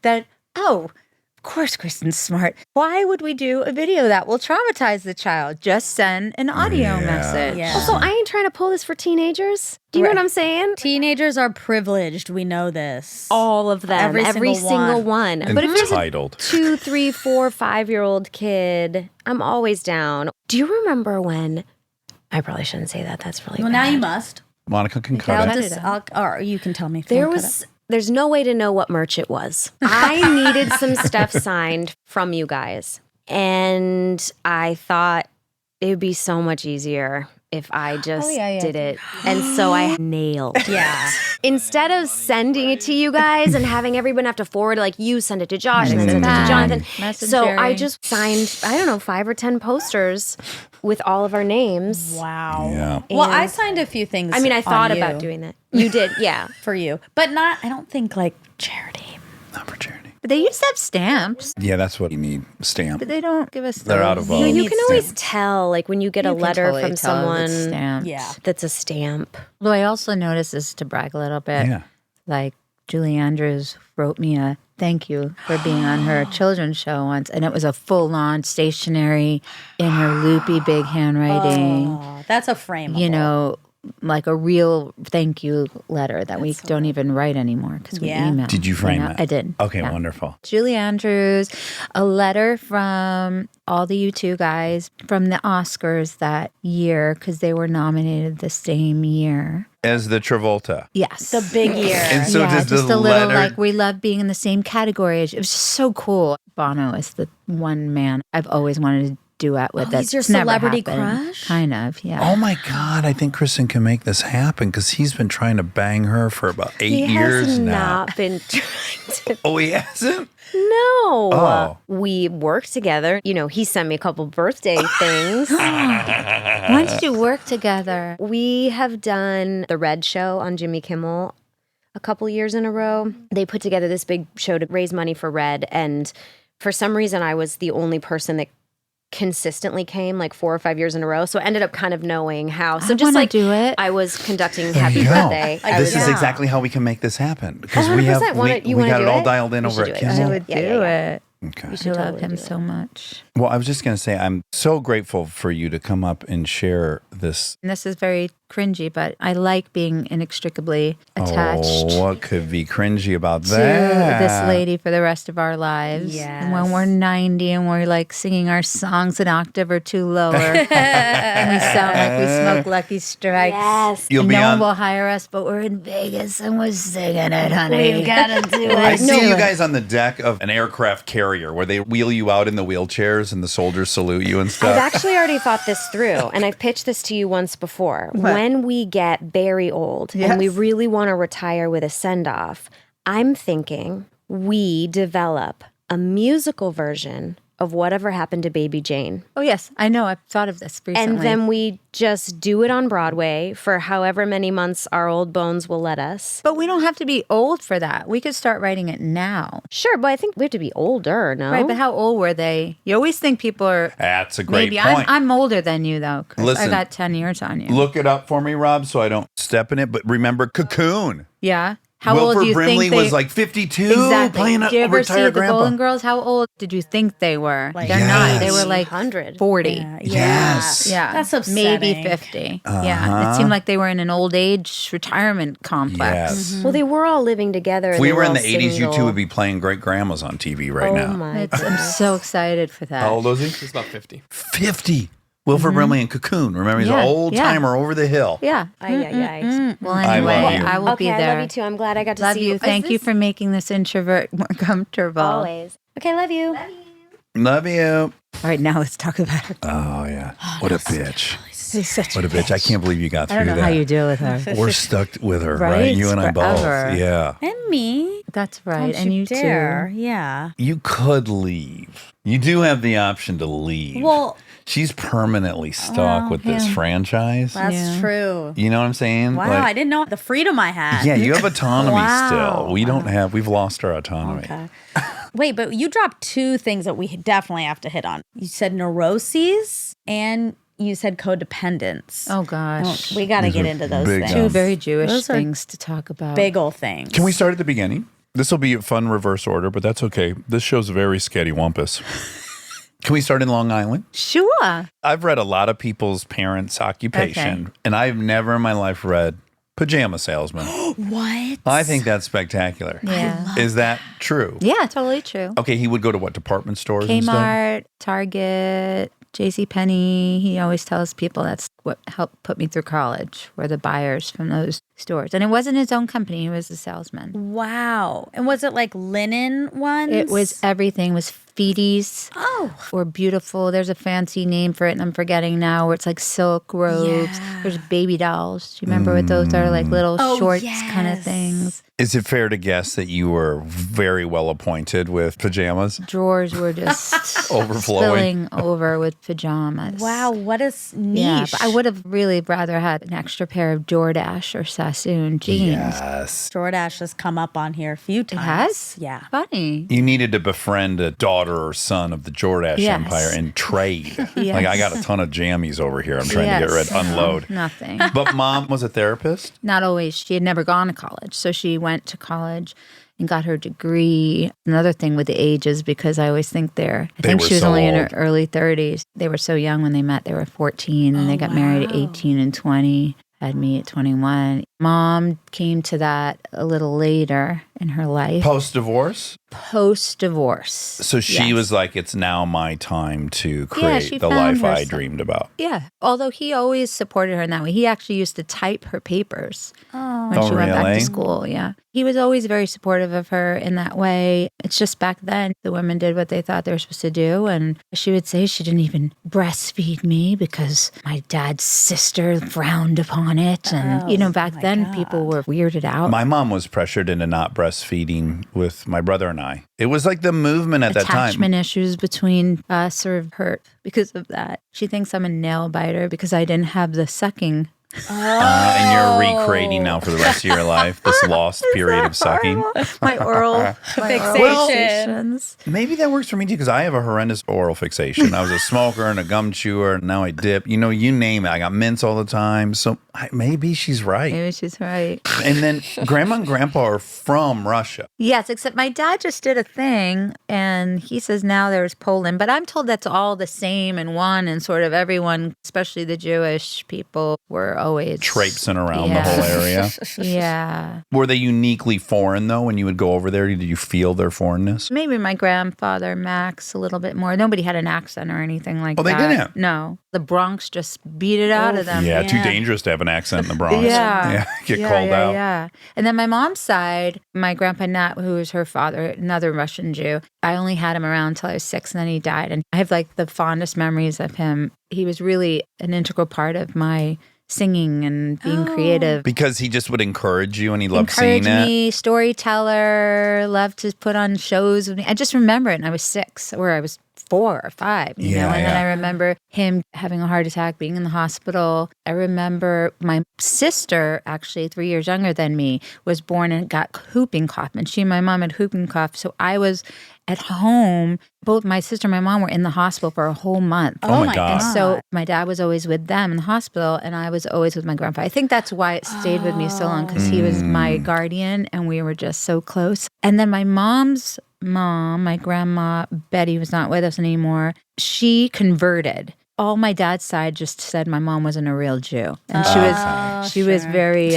that, oh, of course, Kristen's smart. Why would we do a video that will traumatize the child? Just send an audio message. Yeah. Also, I ain't trying to pull this for teenagers. Do you know what I'm saying? Teenagers are privileged. We know this. All of them. Every single one. And But if there's a entitled. 2, 3, 4, 5-year-old kid, I'm always down. Do you remember when? I probably shouldn't say that. That's really Well, bad. now you must. Monica can I'll cut it. just, or you can tell me. If you There wanna cut was. There's no way to know what merch it was. I needed some stuff signed from you guys. And I thought it would be so much easier if I just did it. And so I nailed it. Yeah. Instead of sending it to you guys and having everyone have to forward, like you send it to Josh and then send it to Jonathan. So I just signed, I don't know, 5 or 10 posters with all of our names. Wow. Yeah. Well, I And- signed a few things. I mean, I on thought you about doing that. You did, yeah. for you, but not. I don't think like charity. Not for charity. But they used to have stamps, Yeah, that's what you need. Stamp. but they don't give us those. They're out of You, know, you need can always stamp. tell, like when you get a You can letter totally from tell if it's someone stamped. Yeah. that's a stamp. Although I also noticed this to brag a little bit. Yeah. Like Julie Andrews wrote me a thank you for being on her children's show once, and it was a full-on stationery in her loopy big handwriting. Oh, that's a frame. You know, like a real thank you letter that we don't even write anymore because we Yeah. email. Did you frame know? it? I did. Okay, Yeah. wonderful. Julie Andrews, a letter from all the U2 guys from the Oscars that year because they were nominated the same year. As the Travolta. Yes. the big year. And so yeah, does just the a little letter- like we love being in the same category. It was just so cool. Bono is the one man I've always wanted to duet with. Oh, That's he's your never celebrity happened. crush? Kind of, yeah. Oh my God, I think Kristen can make this happen because he's been trying to bang her for about 8 He years has now. not been trying to. Oh, he hasn't? No. Oh. We worked together. You know, he sent me a couple birthday things. When did you work together? We have done the Red Show on Jimmy Kimmel a couple years in a row. They put together this big show to raise money for Red. And for some reason, I was the only person that consistently came like 4 or 5 years in a row. So I ended up kind of knowing how. So I just wanna like do it. I was conducting Happy No. Birthday. I This was- is exactly how we can make this happen because we 100%. have You we wanna got do it all it? dialed in We over should at do it. Kimmel. I would Yeah, do yeah. it. Okay. I love him so much. Well, I was just going to say, I'm so grateful for you to come up and share this. And this is very cringy, but I like being inextricably attached Oh, what could be cringy about to that? this lady for the rest of our lives. And when we're 90 and we're like singing our songs an octave or two lower, and we sound like we smoke Lucky Strikes. Yes. You'll And be no on. one will hire us, but we're in Vegas and we're singing it, honey. We've got to do I it. see you guys on the deck of an aircraft carrier where they wheel you out in the wheelchairs and the soldiers salute you and I've stuff. actually already thought this through, and I've pitched this to you once before. When we get very old and we really want to retire with a send-off, I'm thinking we develop a musical version of Whatever Happened to Baby Jane. Oh, yes. I know. I've thought of this recently. And then we just do it on Broadway for however many months our old bones will let us. But we don't have to be old for that. We could start writing it now. Sure, but I think we have to be older, no? Right, but how old were they? You always think people are... That's a great Maybe point. I'm older than you, though. Chris. Listen, I got 10 years on you. Look it up for me, Rob, so I don't step in it. But remember Cocoon. Yeah. How Wilford old do you Brimley think they... was like 52 Exactly. playing Did you a ever see retired the grandpa. Golden Girls? How old did you think they were? Like They're not. They were 90, like 100. 40. Yes. Yeah. That's upsetting. Maybe 50. Yeah. It seemed like they were in an old age retirement complex. Yes. Well, they were all living together. If and we they were in all the 80s, you two single. would be playing great grandmas on TV right Oh now. my I'm so excited for that. How old was he? He's about 50. 50. Wilford Brimley and Cocoon. Remember, he's Yeah, an old yeah. timer over the hill. Yeah. Ay, ay, ay. Well, I anyway, love you. I will be Okay, there. I love you too. I'm glad I got to Love see you. you. Thank you for making this introvert more comfortable. Always. Okay, love you. Love you. All right, now let's talk about her. Oh, yeah. What a bitch. She's such What a bitch. I can't believe you got I through don't know that. how you deal with her. We're stuck with her, right? Right? You and I both. Forever. Yeah. And me. That's right. Don't And you dare. too. Yeah. You could leave. You do have the option to leave. Well, she's permanently stuck with this yeah. franchise. that's Yeah. true. You know what I'm saying? Wow, Like, I didn't know the freedom I had. yeah, you have autonomy Wow. still. We don't have, we've lost our autonomy. Okay. Wait, but you dropped two things that we definitely have to hit on. You said neuroses and you said codependence. Oh, gosh. We got to These get are into those big things. Two very Jewish Those are things to talk about. Big old things. Can we start at the beginning? This will be a fun reverse order, but that's okay. This show's very scattywampus. Can we start in Long Island? Sure. I've read a lot of people's parents' occupation, and I've never in my life read pajama salesman. What? I think that's spectacular. Yeah. Is that true? Yeah, totally true. Okay, he would go to what, department stores and stuff? Kmart, Target, JCPenney. He always tells people that's what helped put me through college, were the buyers from those stores. And it wasn't his own company, he was a salesman. Wow. And was it like linen ones? It was everything. It was Feeties. Oh. Or beautiful. There's a fancy name for it, and I'm forgetting now, where it's like silk robes. Yeah. There's baby dolls. Do you remember what those are? Like little Oh, shorts kind of yes. things. Is it fair to guess that you were very well appointed with pajamas? Drawers were just Overflowing. spilling over with pajamas. Wow, what a niche. Yeah, but I would have really rather had an extra pair of DoorDash or Sassoon jeans. Yes. DoorDash has come up on here a few It times. has? Yeah. Funny. You needed to befriend a daughter or son of the DoorDash Yes. empire and trade. Yes. Like, I got a ton of jammies over here. I'm trying to get rid, unload. Nothing. But mom was a therapist? Not always. She had never gone to college. So she went to college and got her degree. Another thing with the ages, because I always think I think were she was so only in her old. early 30s. They were so young when they met. They were 14 and they got married at 18 and 20. Had me at 21. Mom came to that a little later in her life. Post-divorce? Post-divorce. So she Yes. was like, it's now my time to Yeah, she create the found life I herself. dreamed about. Yeah. Although he always supported her in that way. He actually used to type her papers when Oh, she went back really? to school. Yeah. He was always very supportive of her in that way. It's just back then the women did what they thought they were supposed to do. And she would say she didn't even breastfeed me because my dad's sister frowned upon it. And, back then people were weirded out. My mom was pressured into not breastfeeding with my brother and I. It was like the movement at that time. Attachment issues between us are hurt because of that. She thinks I'm a nail biter because I didn't have the sucking. And you're recreating now for the rest of your life, this lost period of sucking. My oral fixations. Maybe that works for me too, because I have a horrendous oral fixation. I was a smoker and a gum chewer, and now I dip. You name it. I got mints all the time. So maybe she's right. Maybe she's right. And then grandma and grandpa are from Russia. Yes, except my dad just did a thing, and he says now there's Poland, but I'm told that's all the same and one, and sort of everyone, especially the Jewish people, were always Traipsing around the whole area. Yeah. Were they uniquely foreign, though, when you would go over there? Did you feel their foreignness? Maybe my grandfather, Max, a little bit more. Nobody had an accent or anything like Oh, they that. didn't? No. The Bronx just beat it out of them. Yeah, too dangerous to have an accent in the Bronx. Yeah. Get called out. Yeah. And then my mom's side, my grandpa Nat, who was her father, another Russian Jew, I only had him around until I was 6, and then he died. And I have like the fondest memories of him. He was really an integral part of my singing and being creative. Because he just would encourage you and he loved seeing Encouraged it. me, storyteller, loved to put on shows with me. I just remember it, and I was 6, or I was 4 or 5, you know, and then I remember him having a heart attack, being in the hospital. I remember my sister, actually 3 years younger than me, was born and got whooping cough, and she and my mom had whooping cough. So I was at home. Both my sister and my mom were in the hospital for a whole month. Oh my God. And so my dad was always with them in the hospital, and I was always with my grandpa. I think that's why it stayed with me so long, because he was my guardian, and we were just so close. And then my mom's mom, my grandma, Betty, was not with us anymore. She converted. All my dad's side just said my mom wasn't a real Jew. And she was very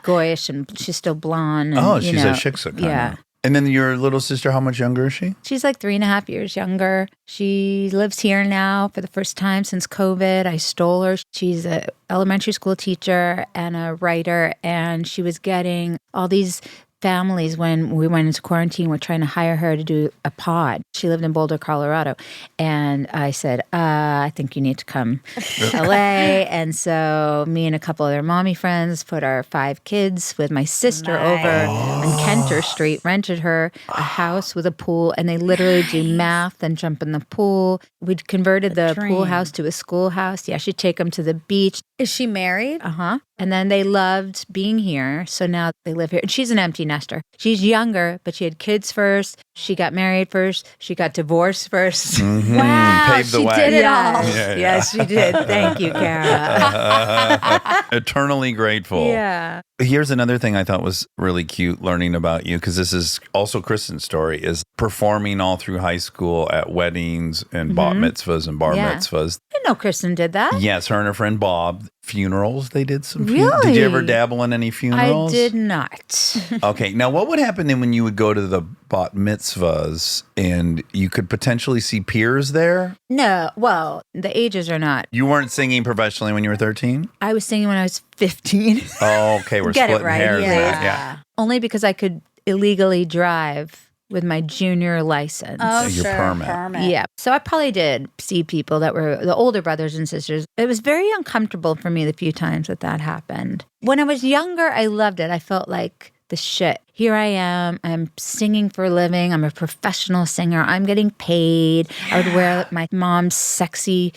goyish, and she's still blonde. And, She's a shiksa kind Yeah. of. And then your little sister, how much younger is she? She's like 3.5 years younger. She lives here now for the first time since COVID. I stole her. She's an elementary school teacher and a writer, and she was getting all these families when we went into quarantine were trying to hire her to do a pod. She lived in Boulder, Colorado. And I said, I think you need to come to LA. And so me and a couple other mommy friends put our 5 kids with my sister over on Kenter Street, rented her a house with a pool, and they literally do math and jump in the pool. We'd converted the pool house to a schoolhouse. Yeah, she'd take them to the beach. Is she married? Uh-huh. And then they loved being here. So now they live here. And she's an empty nester. She's younger, but she had kids first. She got married first. She got divorced first. Wow, Paved the she way. did it Yes. all. Yeah. Yes, she did. Thank you, Kara. Eternally grateful. Yeah. Here's another thing I thought was really cute learning about you, because this is also Kristen's story, is performing all through high school at weddings and bat mitzvahs and bar Yeah. mitzvahs. I didn't know Kristen did that. Yes, her and her friend Bob. Funerals, they did some. Really? Did you ever dabble in any funerals? I did not. Okay, now what would happen then when you would go to the bat mitzvahs and you could potentially see peers there? No. Well, the ages are not. You weren't singing professionally when you were 13? I was singing when I was 15. Oh, okay, we're Get it splitting right, hairs. yeah. there. Yeah. Only because I could illegally drive with my junior license. Oh, Your sure. permit. Yeah. So I probably did see people that were the older brothers and sisters. It was very uncomfortable for me the few times that happened. When I was younger, I loved it. I felt like the shit. Here I am. I'm singing for a living. I'm a professional singer. I'm getting paid. I would wear my mom's sexy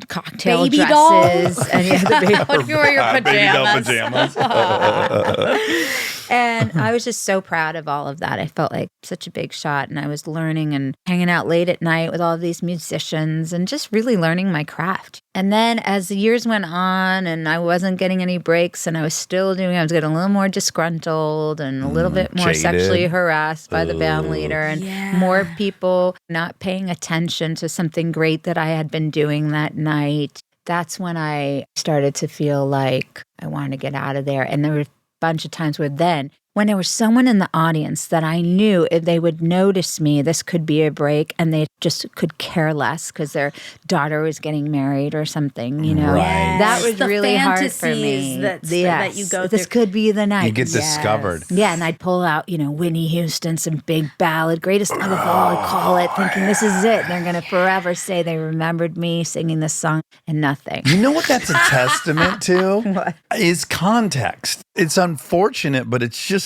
cocktail Baby dresses. dolls? And yeah, the baby What if you wear your Baby doll pajamas? pajamas. And I was just so proud of all of that. I felt like such a big shot. And I was learning and hanging out late at night with all of these musicians and just really learning my craft. And then as the years went on and I wasn't getting any breaks and I was getting a little more disgruntled and a little bit more jaded. sexually harassed by the band leader and Yeah. more people not paying attention to something great that I had been doing that night. That's when I started to feel like I wanted to get out of there. And there were bunch of times where then when there was someone in the audience that I knew if they would notice me, this could be a break, and they just could care less because their daughter was getting married or something, you know. Right. That was The really hard for fantasies me. that you go This through. could be the night. You get discovered. Yeah, and I'd pull out, Whitney Houston, some big ballad, greatest love of all, I'd call it, thinking this is it. They're going to forever say they remembered me singing this song, and nothing. You know what that's a testament to? What? Is context. It's unfortunate, but it's just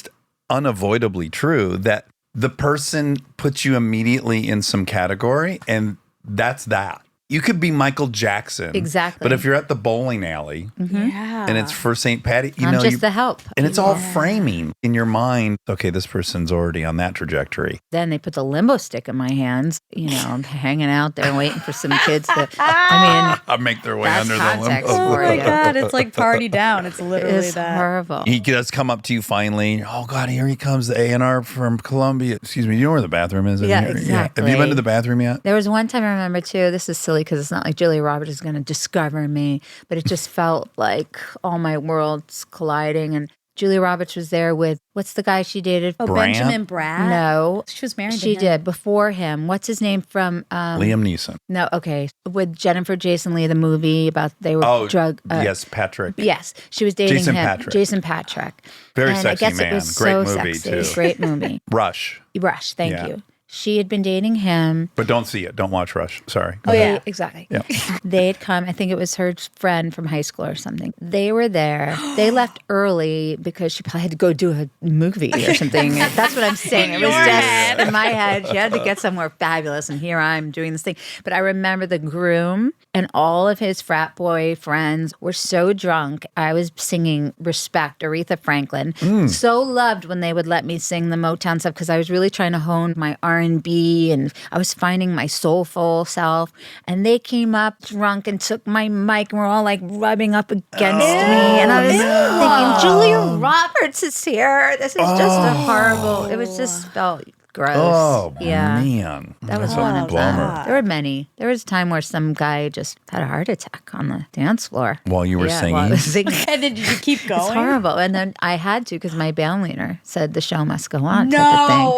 unavoidably true that the person puts you immediately in some category, and that's that. You could be Michael Jackson. Exactly. But if you're at the bowling alley Yeah. and it's for St. Patty, I'm just the help. and it's all framing in your mind. Okay, this person's already on that trajectory. Then they put the limbo stick in my hands. I'm hanging out there waiting for some kids to. I mean, Make their way That's under context the limbo. Oh my you. God, it's like party down. It's literally it's that. horrible. He does come up to you finally. Oh God, here he comes, the A&R from Columbia. Excuse me, you know where the bathroom is? Yeah, Have exactly. you been to the bathroom yet? There was one time I remember too. This is silly because it's not like Julia Roberts is going to discover me, but it just felt like all my worlds colliding. And Julia Roberts was there with what's the guy she dated? Oh, Brant? Benjamin Bratt? No, She was married to she him. did before him. What's his name from? Liam Neeson. No, okay, with Jennifer Jason Leigh, the movie about they were drug. Yes, Patrick. Yes, she was dating Jason him. Patrick. Jason Patrick. Very And sexy I guess man. It was Great so movie, sexy. too. Great movie. Rush. Rush. Thank Yeah. you. She had been dating him. But don't see it. Don't watch Rush. Sorry. Oh, yeah, exactly. Yeah. They had come, I think it was her friend from high school or something. They were there. They left early because she probably had to go do a movie or something. That's what I'm saying. It was just in my head. She had to get somewhere fabulous, and here I'm doing this thing. But I remember the groom and all of his frat boy friends were so drunk. I was singing Respect, Aretha Franklin. So loved when they would let me sing the Motown stuff because I was really trying to hone my R&B and I was finding my soulful self. And they came up drunk and took my mic and were all like rubbing up against me. And I was thinking, Julia Roberts is here. This is just a horrible, it was just felt gross. Oh, yeah. man. That was That's one a of bummer. them. There were many. There was a time where some guy just had a heart attack on the dance floor. While you were While I singing? was singing. And then did you keep going? It's horrible. And then I had to because my band leader said the show must go on. No.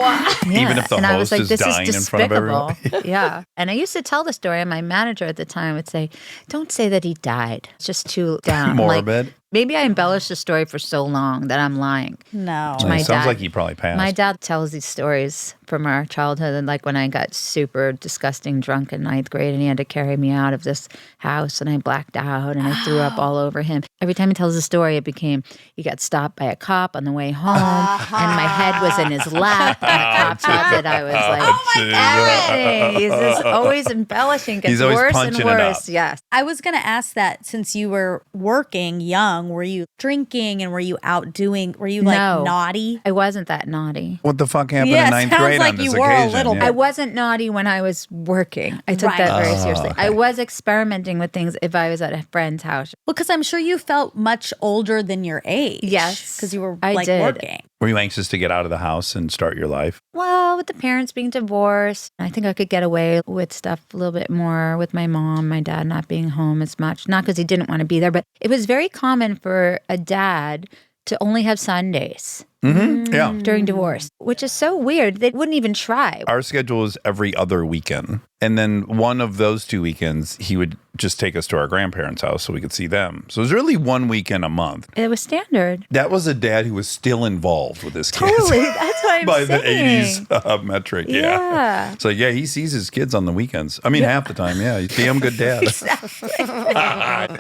Type of thing. Even if the and I host was like, is this dying is in front of everyone. despicable. Yeah. And I used to tell the story, and my manager at the time would say, don't say that he died. It's just too down. I'm like, Morbid. maybe I embellished the story for so long that I'm lying. No. my It sounds dad- like he probably passed. My dad tells these stories from our childhood, and like when I got super disgusting drunk in ninth grade, and he had to carry me out of this house, and I blacked out, and I threw up all over him. Every time he tells a story, it became he got stopped by a cop on the way home, and my head was in his lap, and the cop thought that I was like, Oh, everything. He's just always embellishing. Gets He's always worse and punching it worse. up. Yes. I was going to ask that since you were working young, were you drinking and were you out doing, were you like No. naughty? I wasn't that naughty. What the fuck happened Yeah, in ninth sounds grade like on this you were a occasion? little Yeah. I wasn't naughty when I was working. I took Right. that very Oh, seriously. okay. I was experimenting with things if I was at a friend's house. Well, because I'm sure you felt much older than your age. Yes, Because you were I like did. working. Were you anxious to get out of the house and start your life? Well, with the parents being divorced, I think I could get away with stuff a little bit more with my mom, my dad not being home as much. Not because he didn't want to be there, but it was very common for a dad to only have Sundays Mm-hmm. Yeah. during divorce, which is so weird. They wouldn't even try. Our schedule is every other weekend. And then one of those 2 weekends, he would just take us to our grandparents' house so we could see them. So it was really one weekend a month. It was standard. That was a dad who was still involved with his kids. Totally. That's what I'm by the saying. 80s metric. Yeah. Yeah. So, yeah, he sees his kids on the weekends. I mean, half the time, yeah. He's a damn good dad.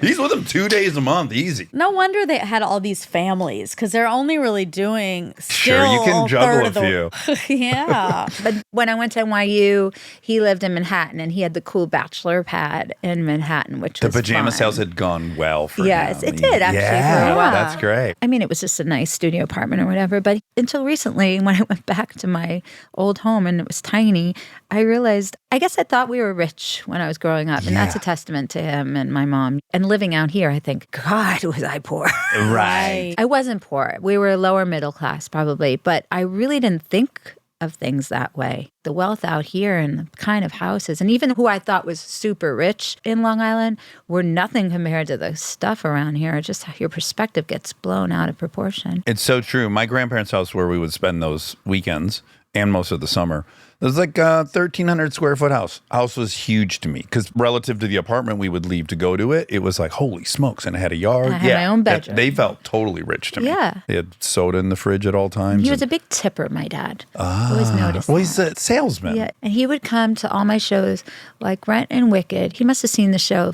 He's with them 2 days a month, easy. No wonder they had all these families because they're only really doing Sure, you can still juggle third of the- yeah. But when I went to NYU, he lived in Manhattan and he had the cool bachelor pad in Manhattan, which The was pajama fun. sales had gone well for Yes, him. it did actually Yeah, for a while. that's great. I mean, it was just a nice studio apartment or whatever. But until recently, when I went back to my old home and it was tiny, I realized, I guess I thought we were rich when I was growing up. And that's a Yeah. testament to him and my mom. And living out here, I think, God, was I poor. Right. I wasn't poor. We were lower middle class probably, but I really didn't think of things that way. The wealth out here and the kind of houses, and even who I thought was super rich in Long Island, were nothing compared to the stuff around here. It's just how your perspective gets blown out of proportion. It's so true. My grandparents' house, where we would spend those weekends and most of the summer, it was like a 1,300 square foot house. House was huge to me because relative to the apartment we would leave to go to it, it was like, holy smokes. And it had a yard. I had my own bedroom. They felt totally rich to me. Yeah. They had soda in the fridge at all times. He was a big tipper, my dad. Always noticed well, that. he's a salesman. Yeah, and he would come to all my shows, like Rent and Wicked. He must have seen the show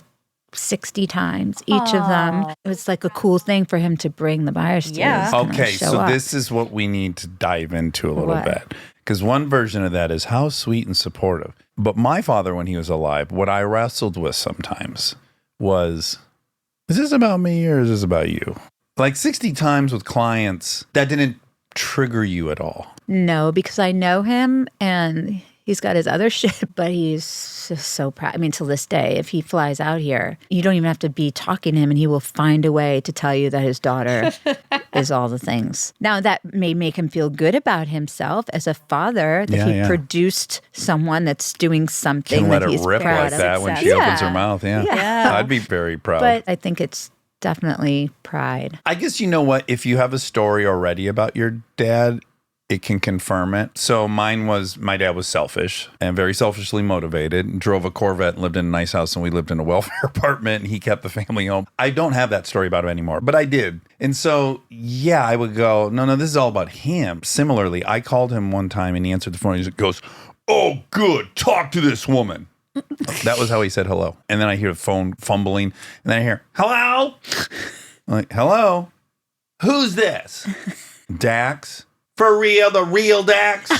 60 times, each of them. It was like a cool thing for him to bring the buyers to. Yeah. his kind of Okay, show so up. this is what we need to dive into a little What? bit. Because one version of that is how sweet and supportive. But my father, when he was alive, what I wrestled with sometimes was, is this about me or is this about you? Like 60 times with clients, that didn't trigger you at all. No, because I know him and he's got his other shit, but he's just so proud. I mean, till this day, if he flies out here, you don't even have to be talking to him and he will find a way to tell you that his daughter is all the things. Now, that may make him feel good about himself as a father, that Yeah, he yeah. produced someone that's doing something Can let that it he's rip proud like of. that when she Yeah. opens her mouth. Yeah. Yeah. I'd be very proud. But I think it's definitely pride. I guess you know what? If you have a story already about your dad, it can confirm it. So mine was, my dad was selfish and very selfishly motivated and drove a Corvette and lived in a nice house, and we lived in a welfare apartment and he kept the family home. I don't have that story about him anymore, but I did. And so, yeah, I would go, no, this is all about him. Similarly, I called him one time and he answered the phone and he goes, oh, good, talk to this woman. That was how he said hello. And then I hear the phone fumbling and then I hear, hello? I'm like, hello? Who's this? Dax? For real, the real Dax?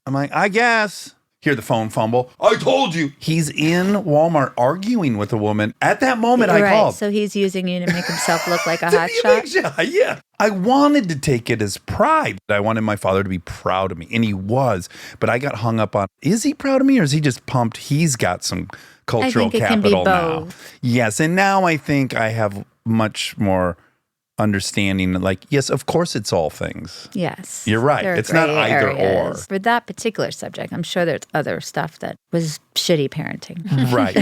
I'm like, I guess. Hear the phone fumble. I told you. He's in Walmart arguing with a woman. At that moment, I right. called. So he's using you to make himself look like a To hot be a big shot. shot, yeah. I wanted to take it as pride. I wanted my father to be proud of me, and he was. But I got hung up on, is he proud of me or is he just pumped he's got some cultural I think it can be capital now? both. Yes, and now I think I have much more understanding. Like, yes, of course it's all things. Yes. You're right. There are It's not gray either areas. or. For that particular subject, I'm sure there's other stuff that was shitty parenting. Right.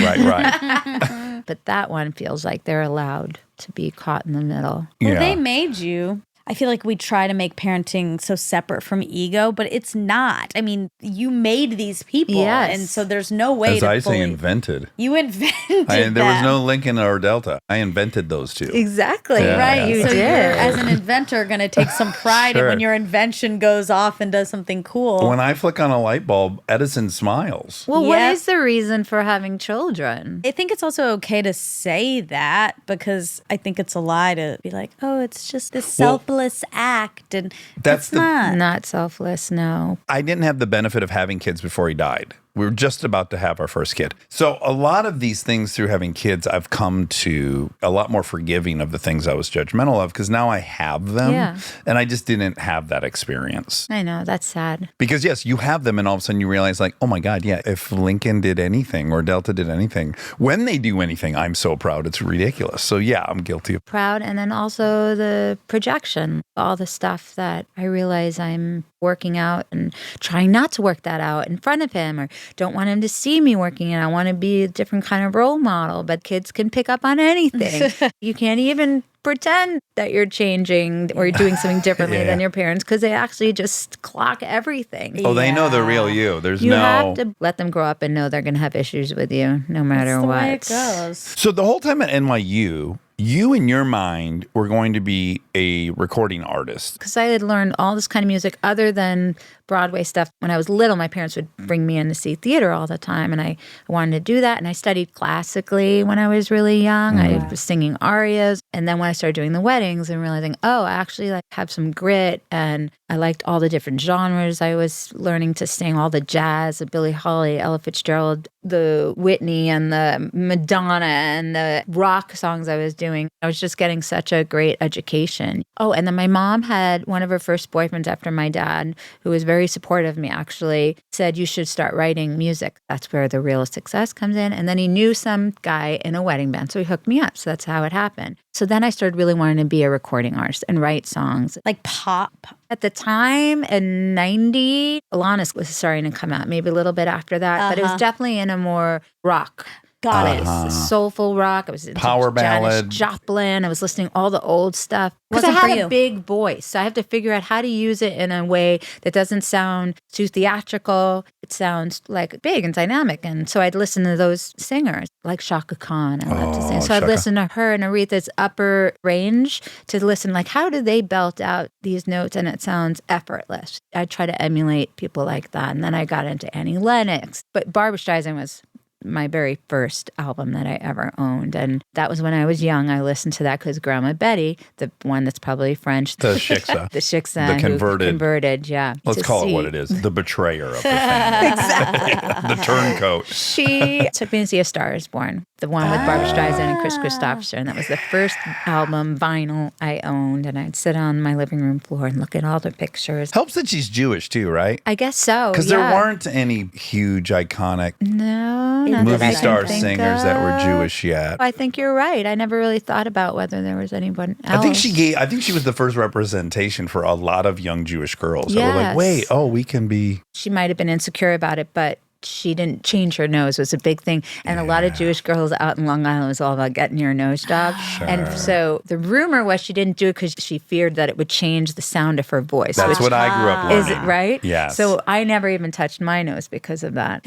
But that one feels like they're allowed to be caught in the middle. Well, Yeah. they made you. I feel like we try to make parenting so separate from ego, but it's not. I mean, you made these people. Yes. And so there's no way As to I fully... say, invented. You invented There was them. no Lincoln or Delta. I invented those two. Exactly. Yeah, Right. yeah. You so did. you're, as an inventor, going to take some pride in Sure. when your invention goes off and does something cool. When I flick on a light bulb, Edison smiles. Well, what Yep. is the reason for having children? I think it's also okay to say that because I think it's a lie to be like, oh, it's just this selfless act. And That's it's not. Not selfless, no. I didn't have the benefit of having kids before he died. We were just about to have our first kid. So a lot of these things through having kids, I've come to a lot more forgiving of the things I was judgmental of because now I have them. Yeah. And I just didn't have that experience. I know, that's sad. Because yes, you have them and all of a sudden you realize like, oh my God, yeah, if Lincoln did anything or Delta did anything, when they do anything, I'm so proud. It's ridiculous. So yeah, I'm guilty of. Proud, and then also the projection, all the stuff that I realize I'm working out and trying not to work that out in front of him or don't want him to see me working and I want to be a different kind of role model, but kids can pick up on anything. You can't even pretend that you're changing or you're doing something differently Yeah. than your parents because they actually just clock everything. Oh, they know the real you. There's You no. have to let them grow up and know they're going to have issues with you no matter That's the what. way it goes. So the whole time at NYU, you in your mind were going to be a recording artist. Because I had learned all this kind of music other than Broadway stuff. When I was little, my parents would bring me in to see theater all the time, and I wanted to do that. And I studied classically when I was really young. I was singing arias. And then when I started doing the weddings and realizing, oh, I actually like have some grit, and I liked all the different genres. I was learning to sing all the jazz, the Billie Holiday, Ella Fitzgerald, the Whitney and the Madonna and the rock songs I was doing. I was just getting such a great education. Oh, and then my mom had one of her first boyfriends after my dad, who was very supportive of me, actually said, you should start writing music. That's where the real success comes in. And then he knew some guy in a wedding band, so he hooked me up. So that's how it happened. So then I started really wanting to be a recording artist and write songs. Like pop. At the time, in 90, Alanis was starting to come out, maybe a little bit after that, but it was definitely in a more rock. Got it. Soulful rock. I was into Power ballad. Janis Joplin. I was listening to all the old stuff. Because I Wasn't for had you. a big voice. So I have to figure out how to use it in a way that doesn't sound too theatrical. It sounds like big and dynamic. And so I'd listen to those singers, like Shaka Khan. I love to sing. So I'd Shaka. listen to her and Aretha's upper range to listen, like, how do they belt out these notes and it sounds effortless? I try to emulate people like that. And then I got into Annie Lennox. But Barbra Streisand was my very first album that I ever owned. And that was when I was young. I listened to that because Grandma Betty, the one that's probably French. The Shiksa. The Shiksa. The who converted. Converted, yeah. Let's to call it see. what it is. The betrayer of the family. Exactly. The turncoat. She took me to see A Star is Born, the one with Barbra Streisand and Chris Christopherson. That was the first album, vinyl, I owned. And I'd sit on my living room floor and look at all the pictures. Helps that she's Jewish too, right? I guess so. Because yeah. there weren't any huge, iconic No, not that movie I can star think singers that were of. Jewish yet. I think you're right. I never really thought about whether there was anyone else. I think she was the first representation for a lot of young Jewish girls. That were like, Yes. wait, we can be. She might have been insecure about it, but she didn't change her nose. It was a big thing. And a lot of Jewish girls out in Long Island was all about getting your nose job. And so the rumor was she didn't do it because she feared that it would change the sound of her voice. That's what I grew up learning. Is it right? Yes. So I never even touched my nose because of that.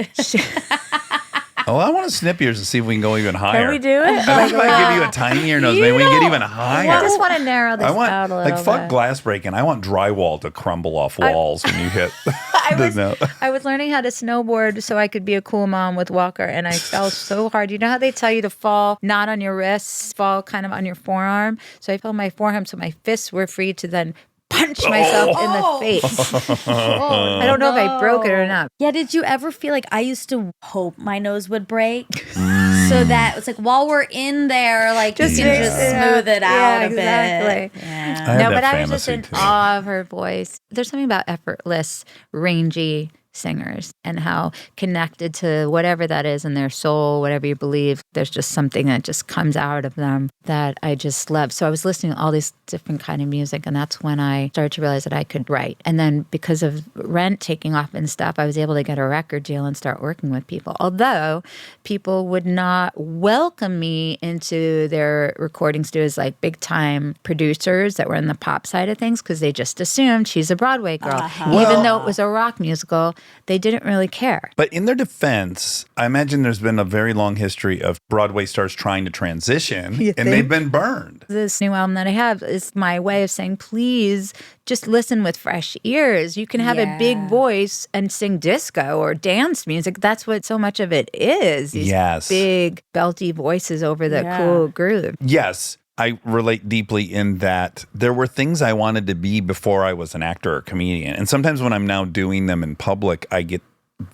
Oh, I want to snip yours and see if we can go even higher. Can we do it? I think if I give you a tinier nose, maybe we can get even higher. I just want to narrow this I want, out a little like, fuck bit. glass breaking. I want drywall to crumble off walls when you hit the note. I was learning how to snowboard so I could be a cool mom with Walker, and I fell so hard. You know how they tell you to fall not on your wrists, fall kind of on your forearm? So I fell on my forearm so my fists were free to then punch myself in the face. I don't know if I broke it or not. Yeah, did you ever feel like I used to hope my nose would break? So that it's like while we're in there, like Just you can fix just it smooth it out a exactly. bit. I Yeah. had No, that but I was just fantasy, in too. awe of her voice. There's something about effortless, rangy singers and how connected to whatever that is in their soul, whatever you believe, there's just something that just comes out of them that I just love. So I was listening to all these different kind of music, and that's when I started to realize that I could write. And then because of Rent taking off and stuff, I was able to get a record deal and start working with people. Although people would not welcome me into their recording studios like big time producers that were in the pop side of things because they just assumed she's a Broadway girl. Even though it was a rock musical, they didn't really care. But in their defense, I imagine there's been a very long history of Broadway stars trying to transition, You and think? they've been burned. This new album that I have is my way of saying, please just listen with fresh ears. You can have a big voice and sing disco or dance music. That's what so much of it is. These Yes. big, belty voices over the cool groove. Yes, I relate deeply in that there were things I wanted to be before I was an actor or comedian. And sometimes when I'm now doing them in public, I get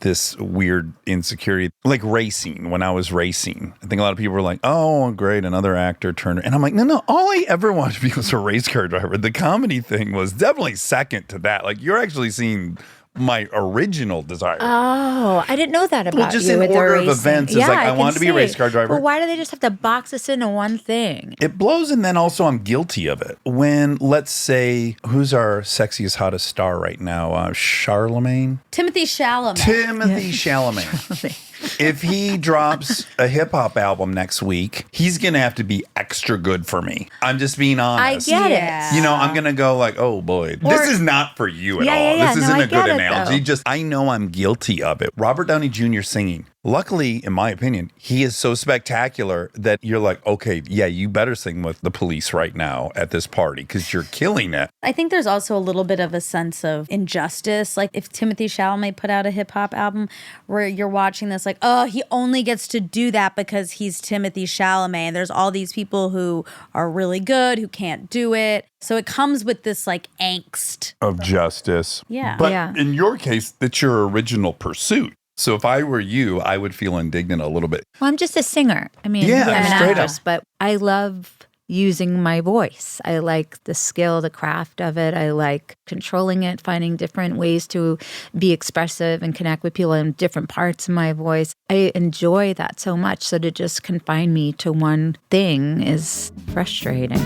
this weird insecurity, like racing. When I was racing, I think a lot of people were like, oh, great, another actor turned. And I'm like, no, all I ever wanted to be was a race car driver. The comedy thing was definitely second to that. Like, you're actually seeing my original desire. Oh, I didn't know that about Well, just you in with the order of racing. events, it's like, I can wanted to be a see. race car driver. Well, why do they just have to box us into one thing? It blows, and then also I'm guilty of it. When, let's say, who's our sexiest, hottest star right now? Charlemagne? Timothy Chalamet. Timothy Chalamet. If he drops a hip hop album next week, he's going to have to be extra good for me. I'm just being I honest. get Yeah. it. You know, I'm going to go like, oh boy, this is not for you at Yeah, all. yeah, yeah. This No, isn't I a good get it, analogy. though. Just, I know I'm guilty of it. Robert Downey Jr. singing Luckily, in my opinion, he is so spectacular that you're like, okay, yeah, you better sing with the Police right now at this party because you're killing it. I think there's also a little bit of a sense of injustice. Like if Timothy Chalamet put out a hip hop album where you're watching this like, oh, he only gets to do that because he's Timothy Chalamet. And there's all these people who are really good, who can't do it. So it comes with this like angst. Of justice. Yeah. But Yeah. in your case, it's your original pursuit. So if I were you, I would feel indignant a little bit. Well, I'm just a singer. I mean, Yeah, I'm an straight up. actress, but I love using my voice. I like the skill, the craft of it. I like controlling it, finding different ways to be expressive and connect with people in different parts of my voice. I enjoy that so much. So to just confine me to one thing is frustrating.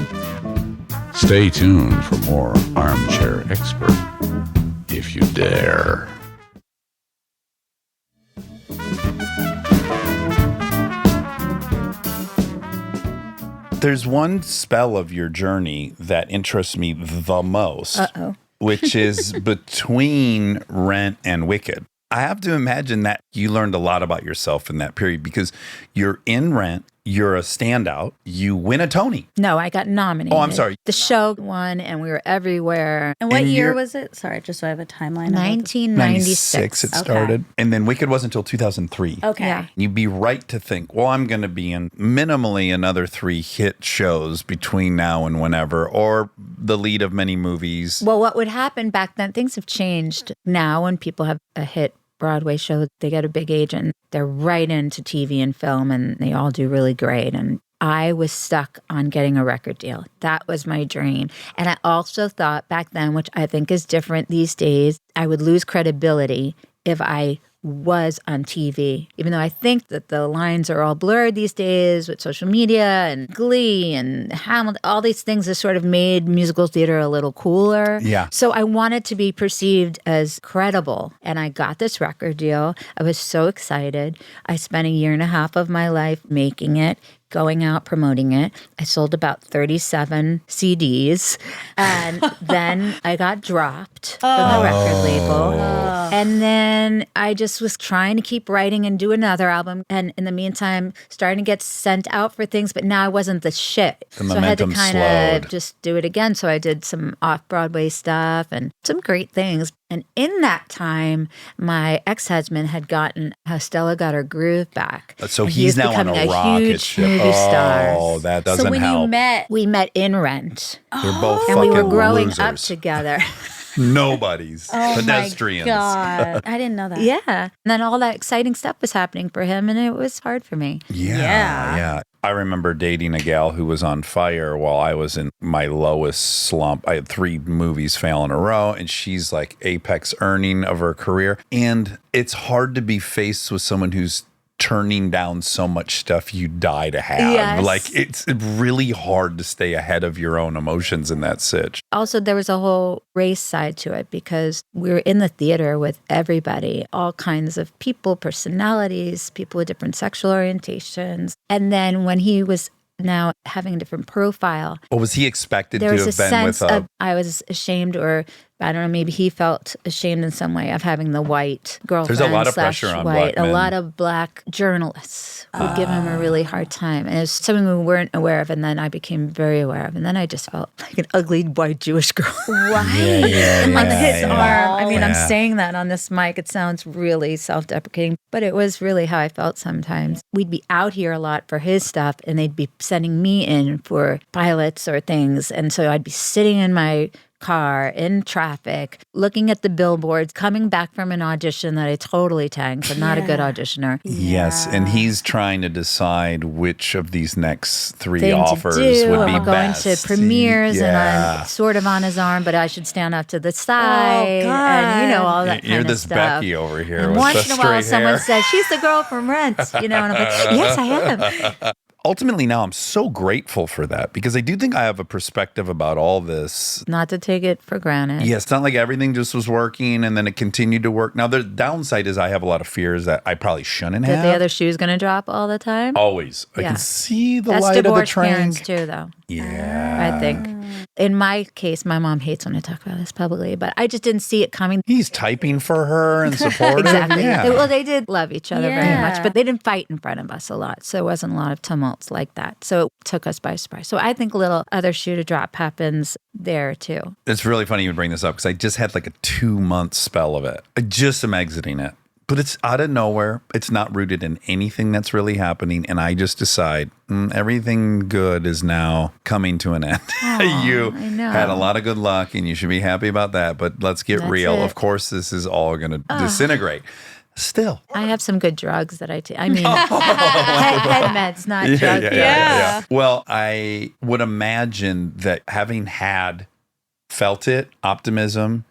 Stay tuned for more Armchair Expert, if you dare. There's one spell of your journey that interests me the most, Uh-oh. which is between Rent and Wicked. I have to imagine that you learned a lot about yourself in that period because you're in Rent, you're a standout, you win a Tony. No, I got nominated. Oh, I'm sorry. The show won, and we were everywhere. And what And year you're- was it? Sorry, just so I have a timeline. of it. 1996. it Okay. started. And then Wicked wasn't until 2003. Okay. Yeah. You'd be right to think, well, I'm going to be in minimally another 3 hit shows between now and whenever, or the lead of many movies. Well, what would happen back then, things have changed now when people have a hit Broadway show, they get a big agent, they're right into TV and film, and they all do really great. And I was stuck on getting a record deal. That was my dream. And I also thought back then, which I think is different these days, I would lose credibility if I was on TV, even though I think that the lines are all blurred these days with social media and Glee and Hamilton. All these things have sort of made musical theater a little cooler. Yeah. So I wanted to be perceived as credible. And I got this record deal. I was so excited. I spent a year and a half of my life making it, going out promoting it. I sold about 37 CDs. And then I got dropped from the record label. And then I just was trying to keep writing and do another album. And in the meantime, starting to get sent out for things. But now I wasn't the shit. The So I had to momentum kind slowed. of just do it again. So I did some off-Broadway stuff and some great things. And in that time, my ex-husband had gotten Stella Got Her Groove back. So And he's now on becoming a rocket huge ship. movie star. Oh, that doesn't So when help. you met, We met in Rent. They're both And fucking we were growing losers. up together. Nobodies. oh Pedestrians. my God, I didn't know that. Yeah. And then all that exciting stuff was happening for him, and it was hard for me. Yeah. I remember dating a gal who was on fire while I was in my lowest slump. I had 3 movies fail in a row, and she's like apex earning of her career. And it's hard to be faced with someone who's turning down so much stuff you die to have. Yes. Like it's really hard to stay ahead of your own emotions in that sitch. Also, there was a whole race side to it because we were in the theater with everybody, all kinds of people, personalities, people with different sexual orientations. And then when he was now having a different profile, Well, was he expected there to was a have been sense with a of I was ashamed, or I don't know, maybe he felt ashamed in some way of having the white girlfriend. There's a lot of slash pressure on white. black A men. lot of black journalists would give him a really hard time. And it was something we weren't aware of, and then I became very aware of. And then I just felt like an ugly white Jewish girl. yeah, On his yeah. arm. I mean, I'm Yeah. saying that on this mic. It sounds really self-deprecating, but it was really how I felt sometimes. We'd be out here a lot for his stuff, and they'd be sending me in for pilots or things. And so I'd be sitting in my car in traffic, looking at the billboards, coming back from an audition that I totally tanked, but not a good auditioner. Yes, and he's trying to decide which of these next 3 Thing offers to do, would and be we're going best. to premieres, and Yeah. I'm sort of on his arm, but I should stand off to the side, and you know all that You're kind this of stuff. Becky over here And with once the in a while, straight someone hair. says, "She's the girl from Rent," you know, and I'm like, "Yes, I am." Ultimately, now I'm so grateful for that because I do think I have a perspective about all this. Not to take it for granted. Yeah, it's not like everything just was working and then it continued to work. Now, the downside is I have a lot of fears that I probably shouldn't That have. the other shoe's going to drop all the time. Always. I Yeah. can see the That's light of the divorce train. parents too, though. Yeah. I think. In my case, my mom hates when I talk about this publicly, but I just didn't see it coming. He's typing for her and supportive. Exactly. Yeah. Well, they did love each other very Yeah. much, but they didn't fight in front of us a lot. So it wasn't a lot of tumults like that. So it took us by surprise. So I think a little other shoe to drop happens there too. It's really funny you bring this up because I just had like a 2-month spell of it. I just am exiting it. But it's out of nowhere. It's not rooted in anything that's really happening. And I just decide everything good is now coming to an end. You I know. had a lot of good luck and you should be happy about that. But let's get That's real. it. Of course, this is all going to disintegrate. Still. I have some good drugs that I take. I mean, head meds, not drugs. Well, I would imagine that having felt it, optimism,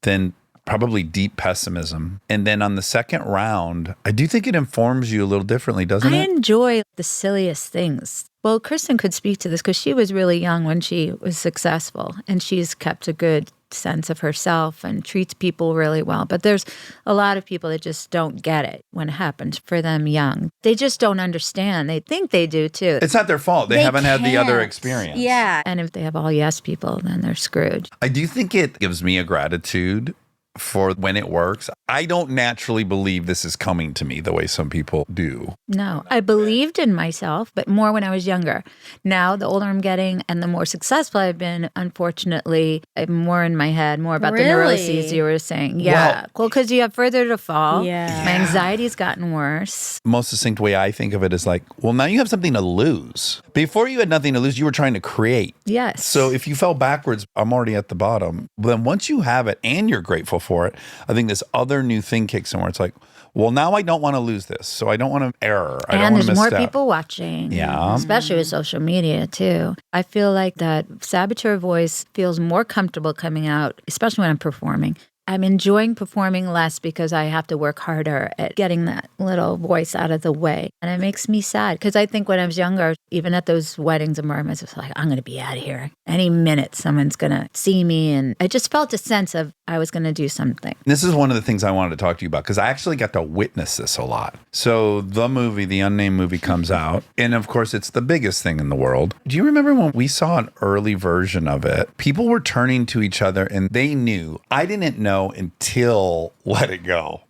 then probably deep pessimism. And then on the second round, I do think it informs you a little differently, doesn't I it? enjoy the silliest things. Well, Kristen could speak to this because she was really young when she was successful, and she's kept a good sense of herself and treats people really well. But there's a lot of people that just don't get it when it happens for them young. They just don't understand. They think they do too. It's not their fault. They haven't had the other can't. experience. Yeah. And if they have all yes people, then they're screwed. I do think it gives me a gratitude for when it works. I don't naturally believe this is coming to me the way some people do. No, I believed in myself, but more when I was younger. Now, the older I'm getting and the more successful I've been, unfortunately, I'm more in my head, more about the neuroses Really? you were saying. Yeah. Well, because you have further to fall. Yeah. My anxiety's gotten worse. Most succinct way I think of it is like, well, now you have something to lose. Before you had nothing to lose, you were trying to create. Yes. So if you fell backwards, I'm already at the bottom. But then once you have it and you're grateful for it, I think this other new thing kicks in where it's like, well, now I don't want to lose this. So I don't want to error. I don't and want to there's more misstep. people watching. Yeah. Especially with social media, too. I feel like that saboteur voice feels more comfortable coming out, especially when I'm performing. I'm enjoying performing less because I have to work harder at getting that little voice out of the way. And it makes me sad because I think when I was younger, even at those weddings and bar mitzvahs, it's like, I'm going to be out of here. Any minute, someone's going to see me. And I just felt a sense of I was going to do something. This is one of the things I wanted to talk to you about because I actually got to witness this a lot. So the movie, the unnamed movie comes out. And of course, it's the biggest thing in the world. Do you remember when we saw an early version of it? People were turning to each other and they knew. I didn't know until Let It Go.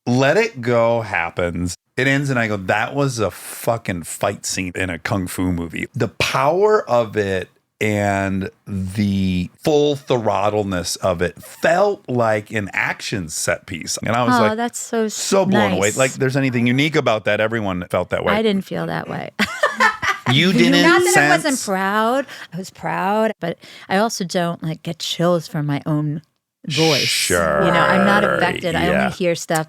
Let It Go happens. It ends and I go, that was a fucking fight scene in a kung fu movie. The power of it and the full throttleness of it felt like an action set piece. And I was like, that's so blown nice. away. Like there's anything unique about that. Everyone felt that way. I didn't feel that way. You didn't Not that I sense- wasn't proud. I was proud, but I also don't like get chills from my own voice. Sure. You know, I'm not affected. I Yeah. only hear stuff.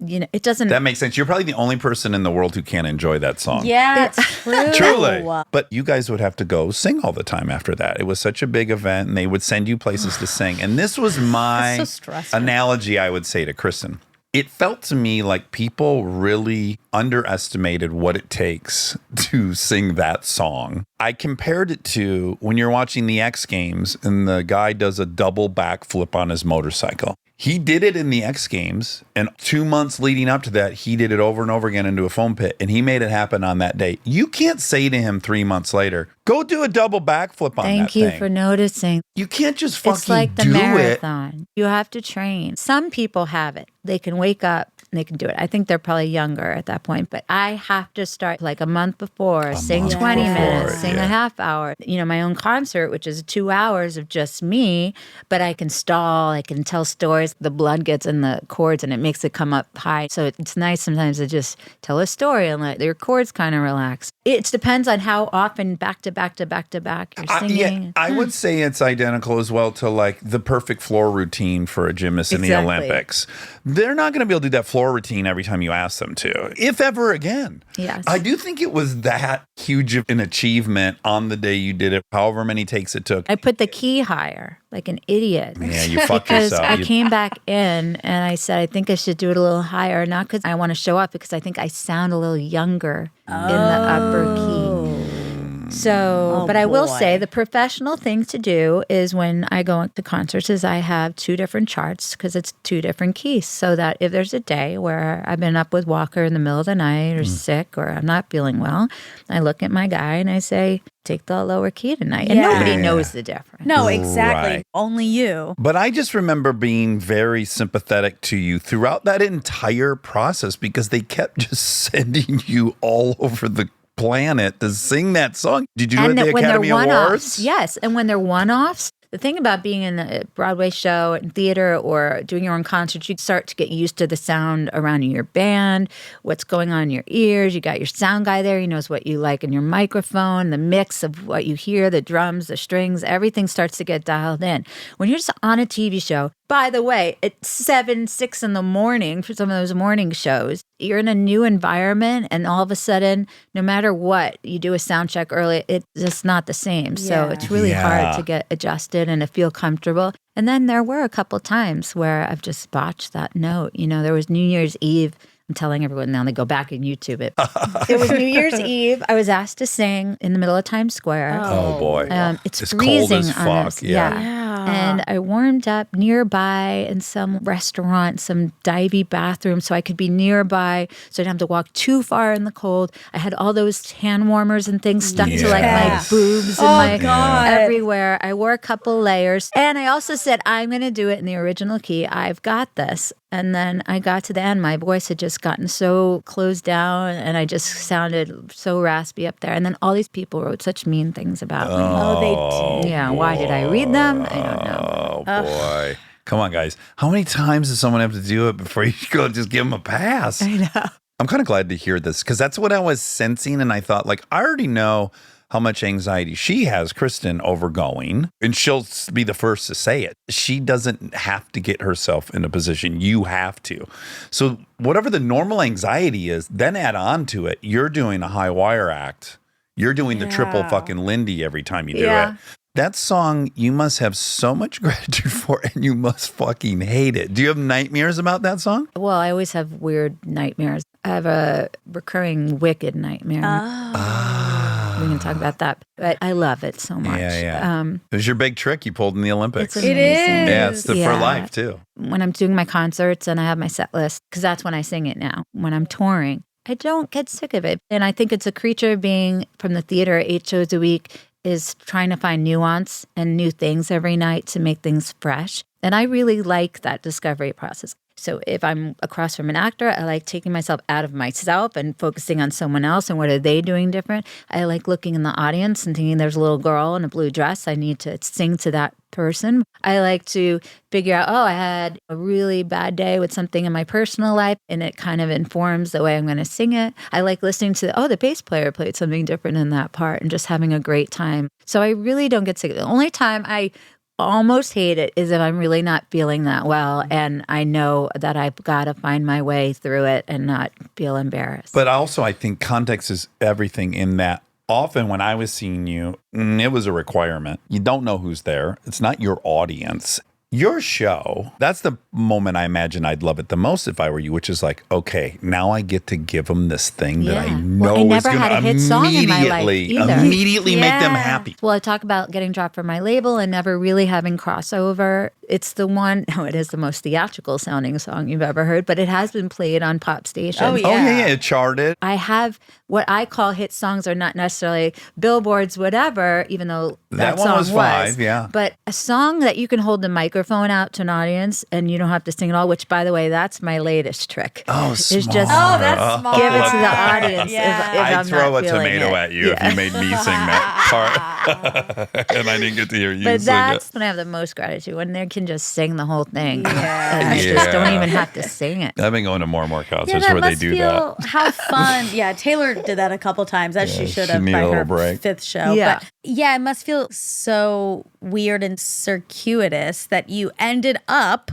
You know, it doesn't. That makes sense. You're probably the only person in the world who can't enjoy that song. Yeah, it's true. Truly. But you guys would have to go sing all the time after that. It was such a big event and they would send you places to sing. And this was my so stressful. analogy, I would say, to Kristen. It felt to me like people really underestimated what it takes to sing that song. I compared it to when you're watching the X Games and the guy does a double backflip on his motorcycle. He did it in the X Games, and 2 months leading up to that, he did it over and over again into a foam pit, and he made it happen on that day. You can't say to him 3 months later, go do a double backflip on that Thank you thing. for noticing. You can't just fucking It's like the do it. marathon. You have to train. Some people have it. They can wake up and they can do it. I think they're probably younger at that point, but I have to start like a month before, sing month 20 before, minutes, sing yeah. a half hour. You know, my own concert, which is 2 hours of just me, but I can stall, I can tell stories. The blood gets in the chords and it makes it come up high. So it's nice sometimes to just tell a story and let your chords kind of relax. It depends on how often back to back to back to back you're singing. I would say it's identical as well to like the perfect floor routine for a gymnast in the Exactly. Olympics. They're not going to be able to do that floor routine every time you ask them to, if ever again. Yes. I do think it was that huge of an achievement on the day you did it, however many takes it took. I put the key higher, like an idiot. Yeah, you fucked because yourself. I You- came back in and I said, I think I should do it a little higher, not because I want to show up, because I think I sound a little younger in the upper key. So, Oh, but I will boy. say the professional thing to do is when I go to concerts is I have 2 different charts because it's 2 different keys. So that if there's a day where I've been up with Walker in the middle of the night or sick or I'm not feeling well, I look at my guy and I say, take the lower key tonight. And Yeah. nobody Yeah. knows the difference. No, exactly. Right. Only you. But I just remember being very sympathetic to you throughout that entire process because they kept just sending you all over the planet to sing that song. Did you do it at the when Academy they're one-offs, Awards? yes. And when they're one-offs, the thing about being in a Broadway show and theater or doing your own concerts, you start to get used to the sound around your band, what's going on in your ears. You got your sound guy there. He knows what you like in your microphone, the mix of what you hear, the drums, the strings, everything starts to get dialed in. When you're just on a TV show, by the way, at 7, 6 in the morning for some of those morning shows, you're in a new environment and all of a sudden, no matter what, you do a sound check early, it's just not the same. So Yeah. it's really Yeah. hard to get adjusted and to feel comfortable. And then there were a couple times where I've just botched that note. You know, there was New Year's Eve. I'm telling everyone now, they go back and YouTube it. It was New Year's Eve. I was asked to sing in the middle of Times Square. Oh, boy. It's It's cold freezing as on fuck, us. yeah. And I warmed up nearby in some restaurant, some divey bathroom, so I could be nearby, so I didn't have to walk too far in the cold. I had all those hand warmers and things stuck to like my Yes. boobs and Oh, my God. everywhere. I wore a couple layers, and I also said, "I'm going to do it in the original key. I've got this." And then I got to the end. My voice had just gotten so closed down, and I just sounded so raspy up there. And then all these people wrote such mean things about me. Oh, they did. Yeah, why did I read them? I don't know. Oh, boy. Come on, guys. How many times does someone have to do it before you go just give them a pass? I know. I'm kind of glad to hear this because that's what I was sensing. And I thought, like, I already know how much anxiety she has, Kristen, over going. And she'll be the first to say it. She doesn't have to get herself in a position. You have to. So whatever the normal anxiety is, then add on to it. You're doing a high wire act. You're doing the triple fucking Lindy every time you do Yeah. it. That song, you must have so much gratitude for, and you must fucking hate it. Do you have nightmares about that song? Well, I always have weird nightmares. I have a recurring wicked nightmare. We can talk about that. But I love it so much. Yeah. It was your big trick you pulled in the Olympics. It's It amazing. is. Yeah, it's for Yeah. life, too. When I'm doing my concerts and I have my set list, because that's when I sing it now, when I'm touring, I don't get sick of it. And I think it's a creature being from the theater 8 shows a week is trying to find nuance and new things every night to make things fresh. And I really like that discovery process. So if I'm across from an actor, I like taking myself out of myself and focusing on someone else and what are they doing different. I like looking in the audience and thinking there's a little girl in a blue dress. I need to sing to that person. I like to figure out, I had a really bad day with something in my personal life, and it kind of informs the way I'm going to sing it. I like listening to, the bass player played something different in that part and just having a great time. So I really don't get sick. The only time I almost hate it is if I'm really not feeling that well and I know that I've got to find my way through it and not feel embarrassed. But also, I think context is everything in that. Often when I was seeing you, it was a requirement. You don't know who's there. It's not your audience. Your show, that's the moment I imagine I'd love it the most if I were you, which is like, okay, now I get to give them this thing that I Yeah. know Well, I is never going had a hit song in my life either. immediately make them Yeah. happy. Well, I talk about getting dropped from my label and never really having crossover. It's the one, it is the most theatrical sounding song you've ever heard, but it has been played on pop stations. Oh, yeah. Oh, yeah, it charted. I have what I call hit songs are not necessarily billboards, whatever, even though That that one song was 5, yeah. But a song that you can hold the microphone out to an audience and you don't have to sing it all, which by the way, that's my latest trick. Oh, Is smart. just Oh, that's smart. give it to the audience Yeah. if I'd I'm throw not a feeling tomato it. at you if you made me sing that part. And I didn't get to hear you But sing that's it. when I have the most gratitude, when they can just sing the whole thing. Yeah. And I just Yeah. don't even have to sing it. I've been going to more and more concerts Yeah, that where they must do feel that. how fun. Yeah, Taylor did that a couple times, as she should she have needed by a little her break. 5th show. Yeah. But yeah, it must feel so weird and circuitous that you ended up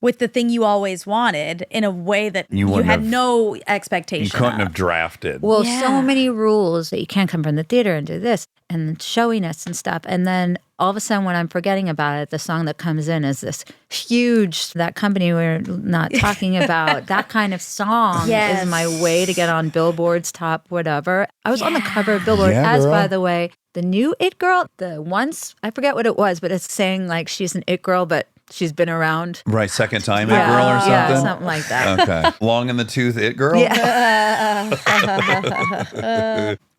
with the thing you always wanted in a way that You you wouldn't had have- no You expectation couldn't of. have drafted. Well, Yeah. so many rules that you can't come from the theater and do this and showiness and stuff. And then all of a sudden, when I'm forgetting about it, the song that comes in is this huge, that company we're not talking about, that kind of song Yes. is my way to get on Billboard's top whatever. I was on the cover of Billboard, Yeah, as girl. by the way, The new It Girl, the once, I forget what it was, but it's saying like she's an It Girl, but she's been around. Right, second time It Girl or something? Yeah, something like that. Okay. Long in the tooth It Girl? Yeah.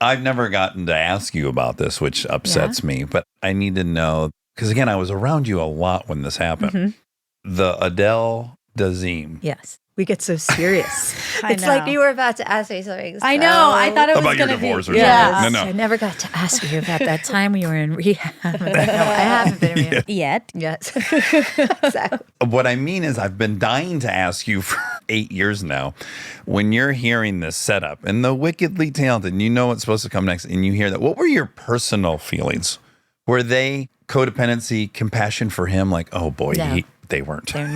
I've never gotten to ask you about this, which upsets me, but I need to know, because again, I was around you a lot when this happened. The Adele Dazeem. Yes. We get so serious. I It's like know. you were about to ask me something. I know. I thought it was About your going to be. divorce or yeah. something. No. I never got to ask you about that time we were in rehab. No, I haven't been in rehab. Yet. Yes. Exactly. What I mean is, I've been dying to ask you for 8 years now. When you're hearing this setup and the wickedly talented, and you know what's supposed to come next, and you hear that, what were your personal feelings? Were they codependency, compassion for him? Like, oh boy, No. they weren't. They were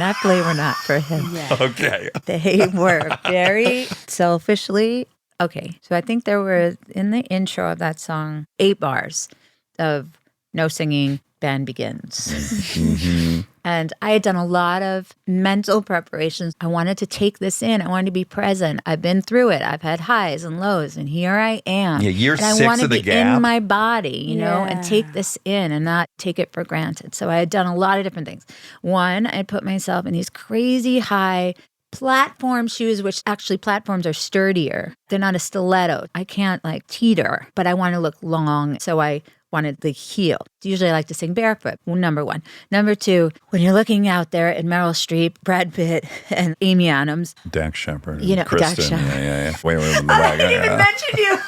not for him. Okay. They were very selfishly. Okay. So I think there were, in the intro of that song, 8 bars of no singing, band begins. And I had done a lot of mental preparations. I wanted to take this in. I wanted to be present. I've been through it. I've had highs and lows, and here I am. Yeah, year and I 6 want to of the be Gap. in my body, you know, and Yeah. take this in and not take it for granted. So I had done a lot of different things. One, I had put myself in these crazy high platform shoes, which actually platforms are sturdier. They're not a stiletto. I can't like teeter, but I want to look long. So I wanted the heel. Usually I like to sing barefoot. Well, number one. Number two, when you're looking out there at Meryl Streep, Brad Pitt, and Amy Adams. Dax Shepard. You know, Kristen. Dax Shepard. Yeah. Wait, in the back. mention you.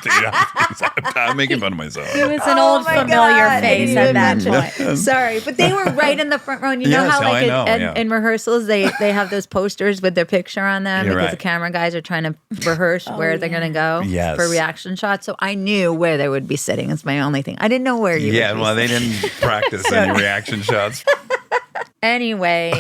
Dude, I'm making fun of myself. It was an old my familiar God, face you at didn't that mention point. Sorry, but they were right in the front row. And you know Yes, how I like know, yeah. in rehearsals they have those posters with their picture on them You're because right. the camera guys are trying to rehearse where they're going to go Yes. for reaction shots. So I knew where they would be sitting. It's my only thing. I didn't know where you Yeah, would be well, they didn't practice any reaction shots. Anyway,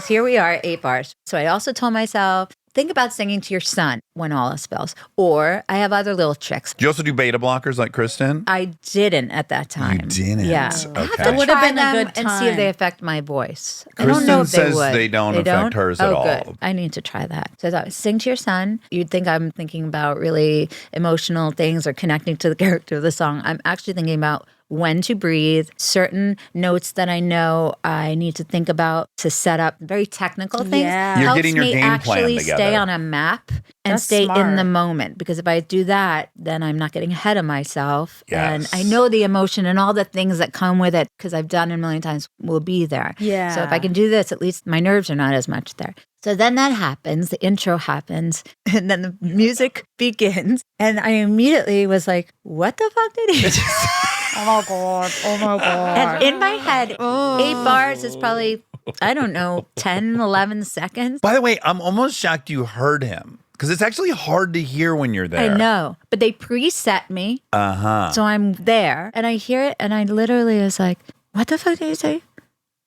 here we are, 8 bars. So I also told myself, think about singing to your son when all else fails. Or I have other little tricks. Do you also do beta blockers like Kristen? I didn't at that time. You didn't? Yeah. Okay. I have to It would have try been a them good and see if time. they affect my voice. I don't know Kristen if they says would. they don't affect hers at all. Good. I need to try that. So I thought, sing to your son. You'd think I'm thinking about really emotional things or connecting to the character of the song. I'm actually thinking about when to breathe, certain notes that I know I need to think about to set up very technical things. Yeah. You're Helps getting your me game plan actually together. stay on a map and That's stay in smart. the moment. Because if I do that, then I'm not getting ahead of myself. And Yes. I know the emotion and all the things that come with it because I've done it a million times will be there. Yeah. So if I can do this, at least my nerves are not as much there. So then that happens, the intro happens, and then the music begins. And I immediately was like, what the fuck did he just say? Oh my God. Oh my God. And in my head, 8 bars is probably, I don't know, 10, 11 seconds. By the way, I'm almost shocked you heard him because it's actually hard to hear when you're there. I know, but they preset me. Uh-huh. So I'm there and I hear it and I literally was like, what the fuck did he say?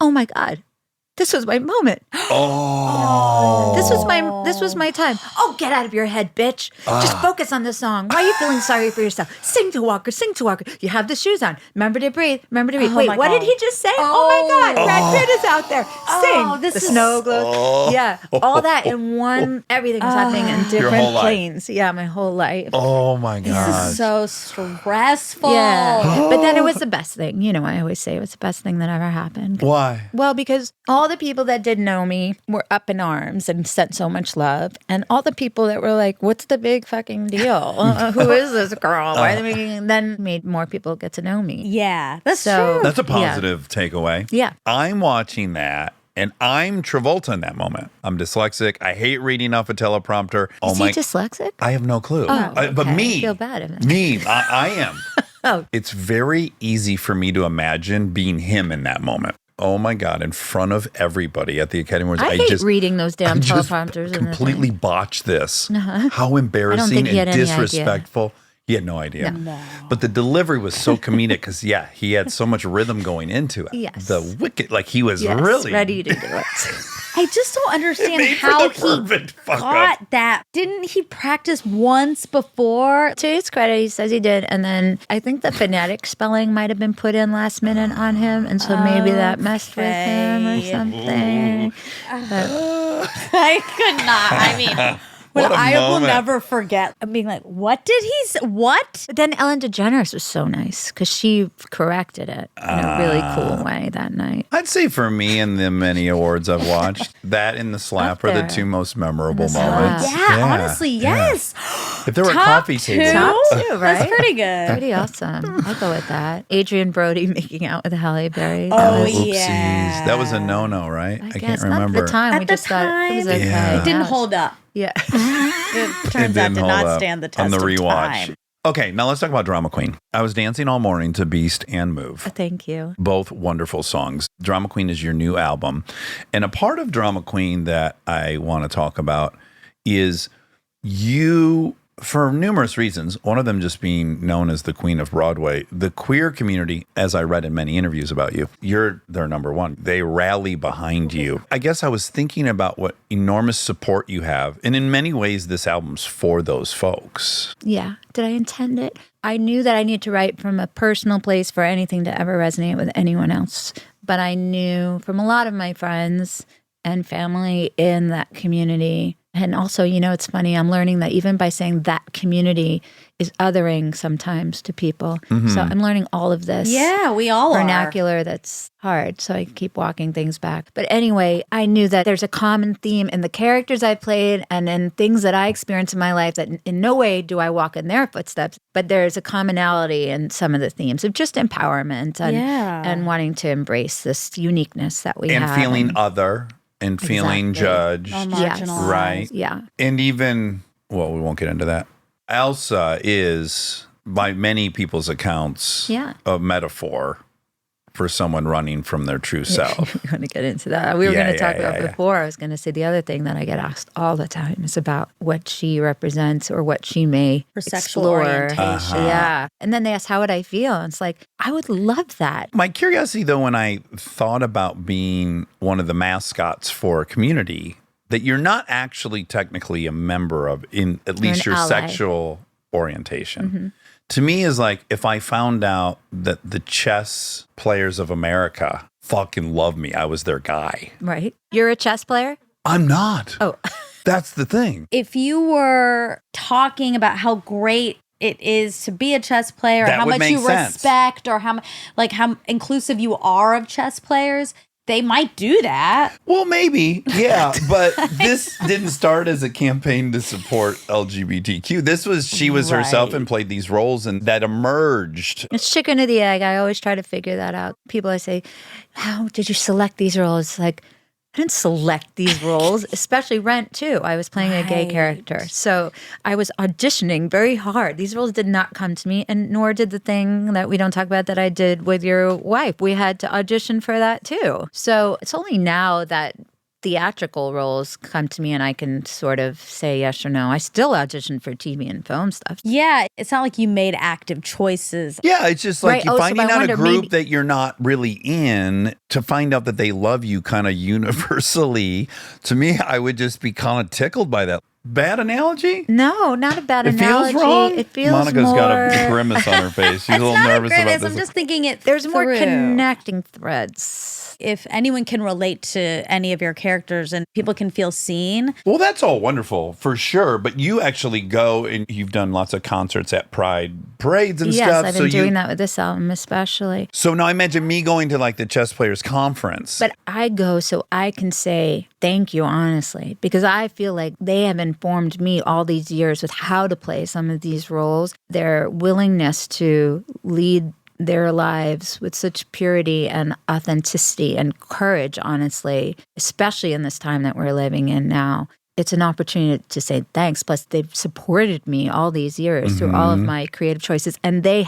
Oh my God. This was my moment. Oh. This was my time. Oh, get out of your head, bitch. Just focus on the song. Why are you feeling sorry for yourself? Sing to Walker, sing to Walker. You have the shoes on. Remember to breathe. Remember to breathe. Oh Wait, my what did God. he just say? Oh, my God. Brad Pitt is out there. Sing. this the is- snow glows. Yeah. All that in one, everything was happening in whole different life. planes. Yeah, my whole life. Oh my This God. is so stressful. Yeah. But then it was the best thing. You know, I always say it was the best thing that ever happened. Why? Well, because all the people that did know me were up in arms and sent so much love. And all the people that were like, what's the big fucking deal? Who is this girl? Why are they making... Then made more people get to know me. Yeah, that's So- true. That's a positive takeaway. Yeah. I'm watching that and I'm Travolta in that moment. I'm dyslexic. I hate reading off a teleprompter. Is he dyslexic? I have no clue. But okay. me. I feel bad of him. Me. I am. Oh. It's very easy for me to imagine being him in that moment. Oh my God, in front of everybody at the Academy Awards. I hate reading those damn I just teleprompters. and completely everything. botched this. How embarrassing think he and had any idea. disrespectful. He had no idea. But the delivery was so comedic because, yeah, he had so much rhythm going into it. Yes. The wicked, like he was Yes, really ready to do it. I just don't understand made for how the he perfect fuck got up. that. Didn't he practice once before? To his credit, he says he did. And then I think the phonetic spelling might have been put in last minute on him. And so maybe that messed with him or Okay. something. I could not. I mean, When What a I will moment. never forget being like, what did he say? What? But then Ellen DeGeneres was so nice because she corrected it in a really cool way that night. I'd say for me in the many awards I've watched, that and the slap are the there. two most memorable slap. moments. Yeah, honestly, yes. If there were Top coffee two? tables. Top two, right? That's pretty good. Pretty awesome. I'll go with that. Adrian Brody making out with Halle Berry. Oh, Oopsies. yeah. That was a no-no, right? I guess can't not remember. at the time. At we the just thought it was time, okay. Yeah. It didn't hold up. Yeah. It turns out didn't did hold not up stand the on test the of rewatch. time. Okay, now let's talk about Drama Queen. I was dancing all morning to Beast and Move. Thank you. Both wonderful songs. Drama Queen is your new album. And a part of Drama Queen that I want to talk about is you, for numerous reasons, one of them just being known as the Queen of Broadway, the queer community, as I read in many interviews about you, you're their number one. They rally behind you. I guess I was thinking about what enormous support you have. And in many ways, this album's for those folks. Yeah. Did I intend it? I knew that I needed to write from a personal place for anything to ever resonate with anyone else. But I knew from a lot of my friends and family in that community. And also, you know, it's funny, I'm learning that even by saying that community is othering sometimes to people. So I'm learning all of this. Yeah, we all are. Vernacular that's hard, so I keep walking things back. But anyway, I knew that there's a common theme in the characters I played and in things that I experience in my life that in no way do I walk in their footsteps, but there's a commonality in some of the themes of just empowerment and wanting to embrace this uniqueness that we And have. feeling other and feeling Exactly. judged. All Yes. marginalized. Right. Yeah. And even, well, we won't get into that. Elsa is, by many people's accounts, Yeah. a metaphor for someone running from their true self. We're going to get into that. We were Yeah, going to talk yeah, about yeah. before. I was going to say the other thing that I get asked all the time is about what she represents or what she may Her sexual explore. orientation. Yeah. And then they ask, how would I feel? And it's like, I would love that. My curiosity, though, when I thought about being one of the mascots for a community that you're not actually technically a member of, in at least an your ally. sexual orientation, to me is like if I found out that the chess players of America fucking love me, I was their guy. Right. You're a chess player? I'm not. Oh. That's the thing. If you were talking about how great it is to be a chess player, That how would much make you sense. respect, or how how inclusive you are of chess players, they might do that. Well, maybe, yeah, but this didn't start as a campaign to support LGBTQ. This was she was herself Right. and played these roles, and that emerged. It's chicken or the egg. I always try to figure that out. People, I say, how did you select these roles? It's like, I didn't select these roles, especially Rent, too. I was playing a gay Right. character. So I was auditioning very hard. These roles did not come to me, and nor did the thing that we don't talk about that I did with your wife. We had to audition for that, too. So it's only now that theatrical roles come to me and I can sort of say yes or no. I still audition for TV and film stuff. Yeah, it's not like you made active choices. Yeah, it's just like Right. you're Oh, so finding I out a wonder, group maybe- that you're not really in to find out that they love you kind of universally. To me, I would just be kind of tickled by that. Bad analogy? No, not a bad It analogy. feels wrong. It feels Monica's more... got a grimace on her face. She's a little It's not a nervous about grimace. this. I'm just thinking it There's more through. connecting threads. If anyone can relate to any of your characters and people can feel seen, Well, that's all wonderful for sure. But you actually go and you've done lots of concerts at Pride parades and Yes, stuff. I've been doing that with this album especially. So now imagine me going to like the chess players conference. But I go so I can say thank you, honestly, because I feel like they have informed me all these years with how to play some of these roles. Their willingness to lead their lives with such purity and authenticity and courage, honestly, especially in this time that we're living in now. It's an opportunity to say thanks. Plus, they've supported me all these years through all of my creative choices. And they,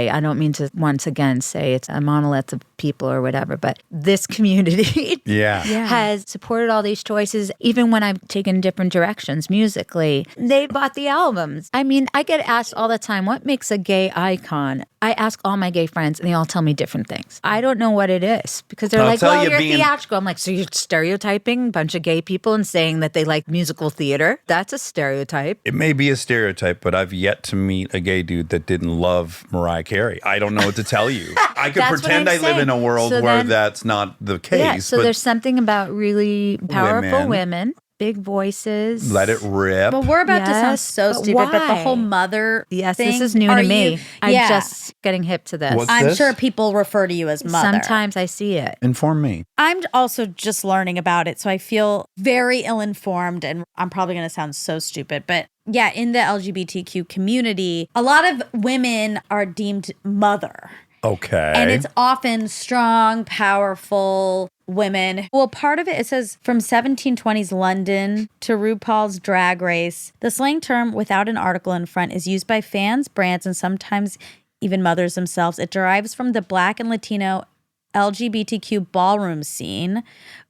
I don't mean to once again say it's a monolith of people or whatever, but this community yeah. has supported all these choices, even when I've taken different directions musically. They bought the albums. I mean, I get asked all the time, what makes a gay icon? I ask all my gay friends, and they all tell me different things. I don't know what it is, because they're I'll like, tell well, you, you're being- theatrical. I'm like, so you're stereotyping a bunch of gay people and saying that they like musical theater? That's a stereotype. It may be a stereotype, but I've yet to meet a gay dude that didn't love Mariah Carey. I don't know what to tell you. I could That's what pretend I'm I live in a saying. world So where then- that's not the case. Yeah, so but there's something about really powerful Women. women big voices. Let it rip. Well, we're about to sound Yes, so but stupid, but the why? whole mother Yes, thing, this is new are to me. you- I'm yeah. just getting hip to this. What's I'm this? sure people refer to you as mother. Sometimes I see it. Inform me. I'm also just learning about it, so I feel very ill-informed, and I'm probably going to sound so stupid, but yeah, in the LGBTQ community, a lot of women are deemed mother. Okay. And it's often strong, powerful women. Well, part of it says from 1720s London to RuPaul's Drag Race. The slang term without an article in front is used by fans, brands, and sometimes even mothers themselves. It derives from the Black and Latino LGBTQ ballroom scene,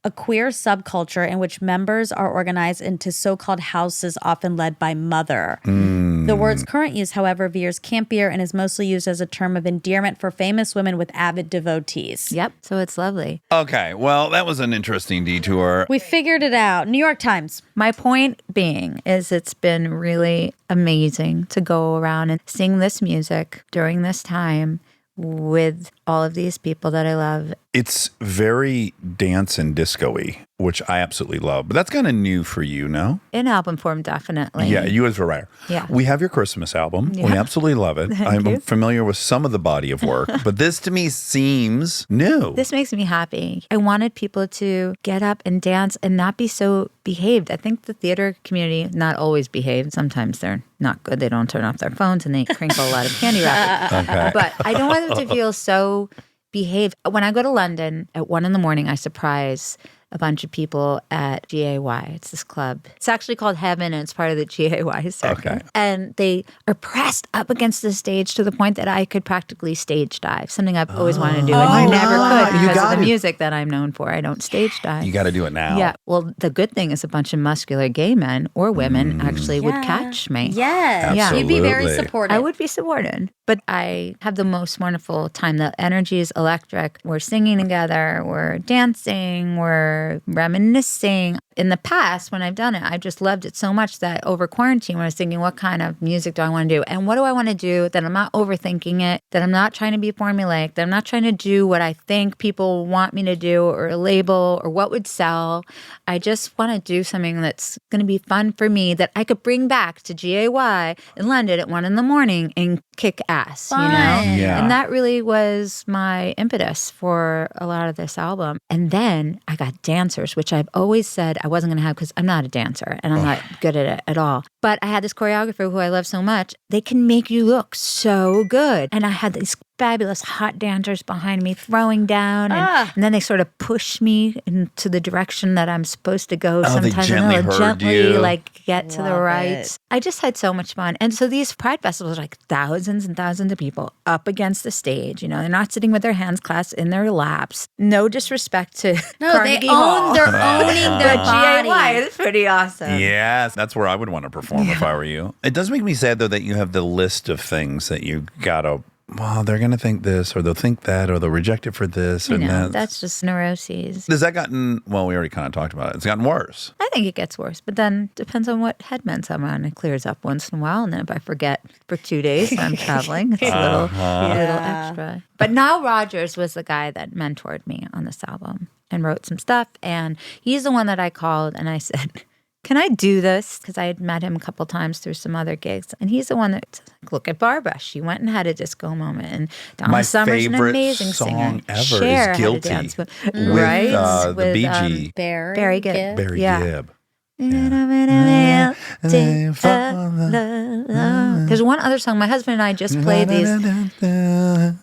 a queer subculture in which members are organized into so-called houses often led by mother. The word's current use, however, veers campier and is mostly used as a term of endearment for famous women with avid devotees. Yep. So it's lovely. Okay. Well, that was an interesting detour. We figured it out. New York Times. My point being is it's been really amazing to go around and sing this music during this time with all of these people that I love. It's very dance and disco-y, which I absolutely love. But that's kind of new for you, no? In album form, definitely. Yeah, you as a writer. Yeah. We have your Christmas album. We Yeah. absolutely love it. I'm you. familiar with some of the body of work, but this to me seems new. This makes me happy. I wanted people to get up and dance and not be so behaved. I think the theater community, not always behaved. Sometimes they're not good. They don't turn off their phones and they crinkle a lot of candy wrapper. Okay. But I don't want them to feel so behaved. When I go to London at 1 a.m, I surprise a bunch of people at GAY. It's this club. It's actually called Heaven, and it's part of the GAY circuit. Okay. And they are pressed up against the stage to the point that I could practically stage dive, something I've always wanted to do and I never could You because got of the it. music that I'm known for. I don't stage dive. You got to do it now. Yeah. Well, the good thing is a bunch of muscular gay men or women actually would Yeah. catch me. Yes. Yeah. You'd be very Absolutely. supportive. I would be supported. But I have the most wonderful time. The energy is electric. We're singing together. We're dancing. We're reminiscing. In the past, when I've done it, I've just loved it so much that over quarantine, when I was thinking, what kind of music do I want to do? And what do I want to do that I'm not overthinking it, that I'm not trying to be formulaic, that I'm not trying to do what I think people want me to do or a label or what would sell. I just want to do something that's going to be fun for me that I could bring back to GAY in London at 1 a.m. and kick ass, you know? Fun. Yeah. And that really was my impetus for a lot of this album. And then I got dancers, which I've always said I wasn't going to have because I'm not a dancer and I'm not good at it at all. But I had this choreographer who I love so much. They can make you look so good. And I had these fabulous hot dancers behind me throwing down. And then they sort of push me into the direction that I'm supposed to go. Oh, they Sometimes gently they'll herd gently you. like get to the Love right. it. I just had so much fun. And so these pride festivals are like thousands and thousands of people up against the stage. You know, they're not sitting with their hands clasped in their laps. No disrespect to No, Carnegie they Hall. own. They're owning their But body. GAY is pretty awesome. Yes, that's where I would want to perform if I were you. It does make me sad, though, that you have the list of things that you got to, well, they're going to think this, or they'll think that, or they'll reject it for this, You or know, that. that's just neuroses. Has that gotten, well, we already kind of talked about it. It's gotten worse. I think it gets worse, but then depends on what headbands I'm on. It clears up once in a while, and then if I forget for 2 days I'm traveling, it's a little extra. But Nile Rodgers was the guy that mentored me on this album and wrote some stuff, and he's the one that I called and I said, can I do this? Because I had met him a couple times through some other gigs. And he's the one that, like, look at Barbara. She went and had a disco moment. And Donna My Summer's an favorite amazing song singer. ever Cher is had a Guilty dance with, with right? the With, Bee Gee. Barry Gibb. Barry Yeah. Gibb. There's one other song. My husband and I just played these.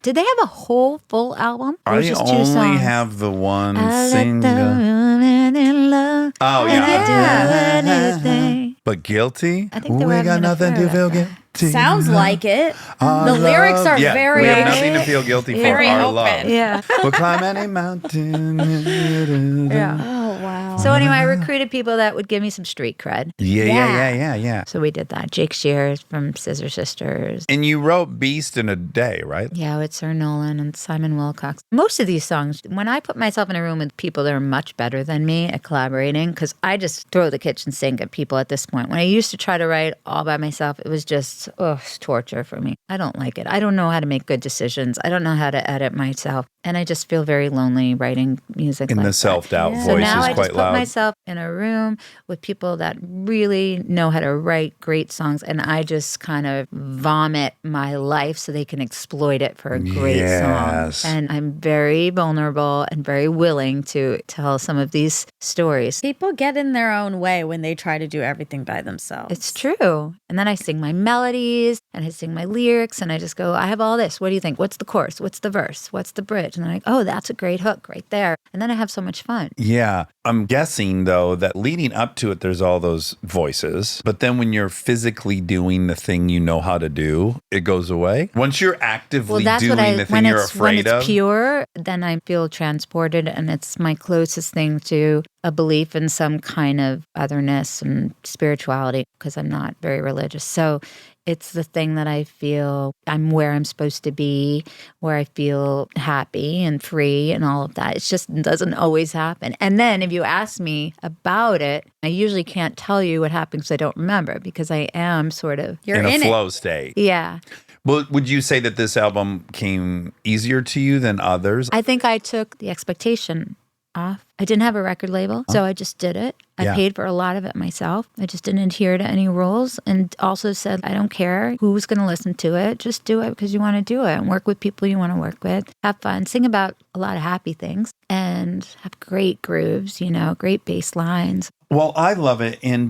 Did they have a whole full album? Or was I it just two only songs? have the one I let the single. woman in love. Oh, And I do yeah. anything. But Guilty? I think they were We having got an nothing affair to feel about that. guilty. Sounds like it. Our The lyrics love- are yeah, very we have nothing to feel guilty for. Very Our open. love. Yeah. We'll climb any mountain. Yeah. Oh, wow. So anyway, I recruited people that would give me some street cred. Yeah. So we did that. Jake Shears from Scissor Sisters. And you wrote Beast in a Day, right? Yeah, with Sir Nolan and Simon Wilcox. Most of these songs, when I put myself in a room with people that are much better than me at collaborating, because I just throw the kitchen sink at people at this point. When I used to try to write all by myself, it was just, it's torture for me. I don't like it. I don't know how to make good decisions. I don't know how to edit myself. And I just feel very lonely writing music And like the that. self-doubt Yeah. voice So now is I quite just put loud. crowd. myself in a room with people that really know how to write great songs, and I just kind of vomit my life so they can exploit it for a great Yes. song. And I'm very vulnerable and very willing to tell some of these stories. People get in their own way when they try to do everything by themselves. It's true. And then I sing my melodies and I sing my lyrics and I just go, I have all this. What do you think? What's the chorus? What's the verse? What's the bridge? And I'm like, oh, that's a great hook right there. And then I have so much fun. Yeah. I'm guessing, though, that leading up to it, there's all those voices. But then when you're physically doing the thing you know how to do, it goes away. Once you're actively doing the thing you're afraid when of. it's pure, then I feel transported, and it's my closest thing to a belief in some kind of otherness and spirituality, because I'm not very religious. So it's the thing that I feel I'm where I'm supposed to be, where I feel happy and free and all of that. It just doesn't always happen. And then if you ask me about it, I usually can't tell you what happened because I don't remember, because I am sort of You're in a in flow state. Yeah. Well, would you say that this album came easier to you than others? I think I took the expectation off. I didn't have a record label, so I just did it. I Yeah. paid for a lot of it myself. I just didn't adhere to any rules, and also said, I don't care who's going to listen to it. Just do it because you want to do it, and work with people you want to work with. Have fun. Sing about a lot of happy things and have great grooves, great bass lines. Well, I love it. And,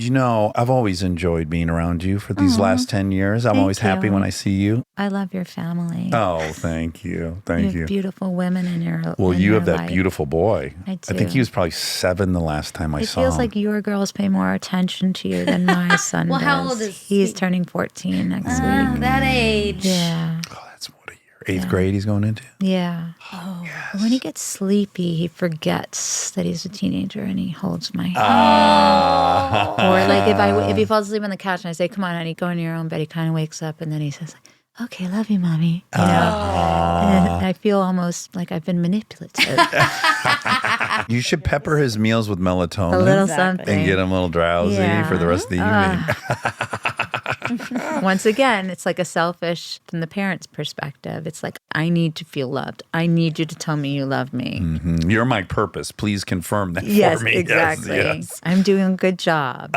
I've always enjoyed being around you for these last 10 years. I'm Thank always happy you. when I see you. I love your family. Oh, thank you. you Thank have you. beautiful women in your Well, in you your have that life. beautiful boy. I I think do. he was probably 7 the last time I It saw feels him. like your girls pay more attention to you than my son Well, does. how old is He's he? turning 14 next Ah, week. that age. Yeah. Oh, that's what a year. 8th grade he's going into? Yeah. Oh, when he gets sleepy, he forgets that he's a teenager and he holds my hand. Or like if he falls asleep on the couch and I say, "Come on, honey, go into your own bed," he kind of wakes up and then he says, "Okay, love you, mommy." And I feel almost like I've been manipulative. You should pepper his meals with melatonin. A little Exactly. something. And get him a little drowsy Yeah. for the rest of the evening. Once again, it's like a selfish from the parent's perspective. It's like, I need to feel loved. I need you to tell me you love me. You're my purpose. Please confirm that Yes, for me. exactly. Yes. I'm doing a good job.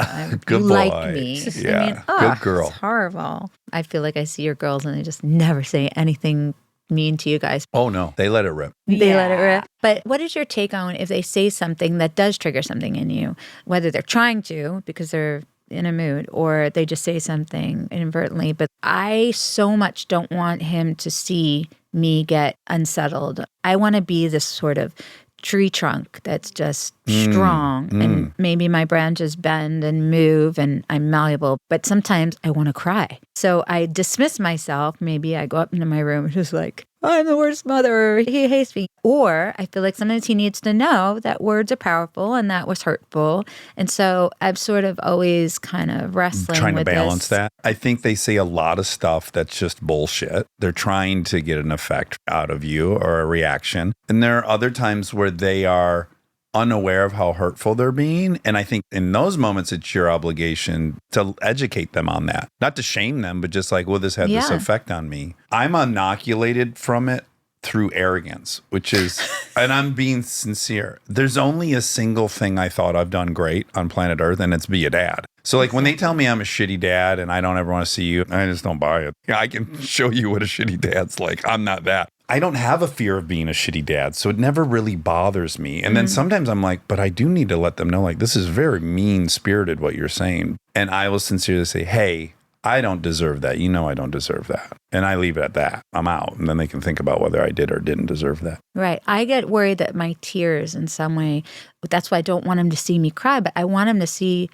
Good you boy. like me. Yeah, good girl. It's horrible. I feel like I see your girls and they just never say anything mean to you guys. Oh, no. They let it rip. They let it rip. But what is your take on if they say something that does trigger something in you, whether they're trying to because they're in a mood or they just say something inadvertently? But I so much don't want him to see me get unsettled. I want to be this sort of tree trunk that's just strong, and maybe my branches bend and move and I'm malleable, but sometimes I want to cry. So I dismiss myself. Maybe I go up into my room and just like, I'm the worst mother. He hates me. Or I feel like sometimes he needs to know that words are powerful and that was hurtful. And so I'm sort of always kind of wrestling Trying to with balance this. that. I think they say a lot of stuff that's just bullshit. They're trying to get an effect out of you or a reaction. And there are other times where they are unaware of how hurtful they're being. And I think in those moments, it's your obligation to educate them on that. Not to shame them, but just like, well, this had this Yeah. effect on me. I'm inoculated from it through arrogance, which is, and I'm being sincere. There's only a single thing I thought I've done great on planet Earth, and it's be a dad. So like when they tell me I'm a shitty dad and I don't ever want to see you, I just don't buy it. I can show you what a shitty dad's like. I'm not that. I don't have a fear of being a shitty dad, so it never really bothers me. And then sometimes I'm like, but I do need to let them know, like, this is very mean-spirited what you're saying. And I will sincerely say, hey, I don't deserve that. You know I don't deserve that. And I leave it at that. I'm out. And then they can think about whether I did or didn't deserve that. Right. I get worried that my tears in some way, that's why I don't want him to see me cry, but I want him to see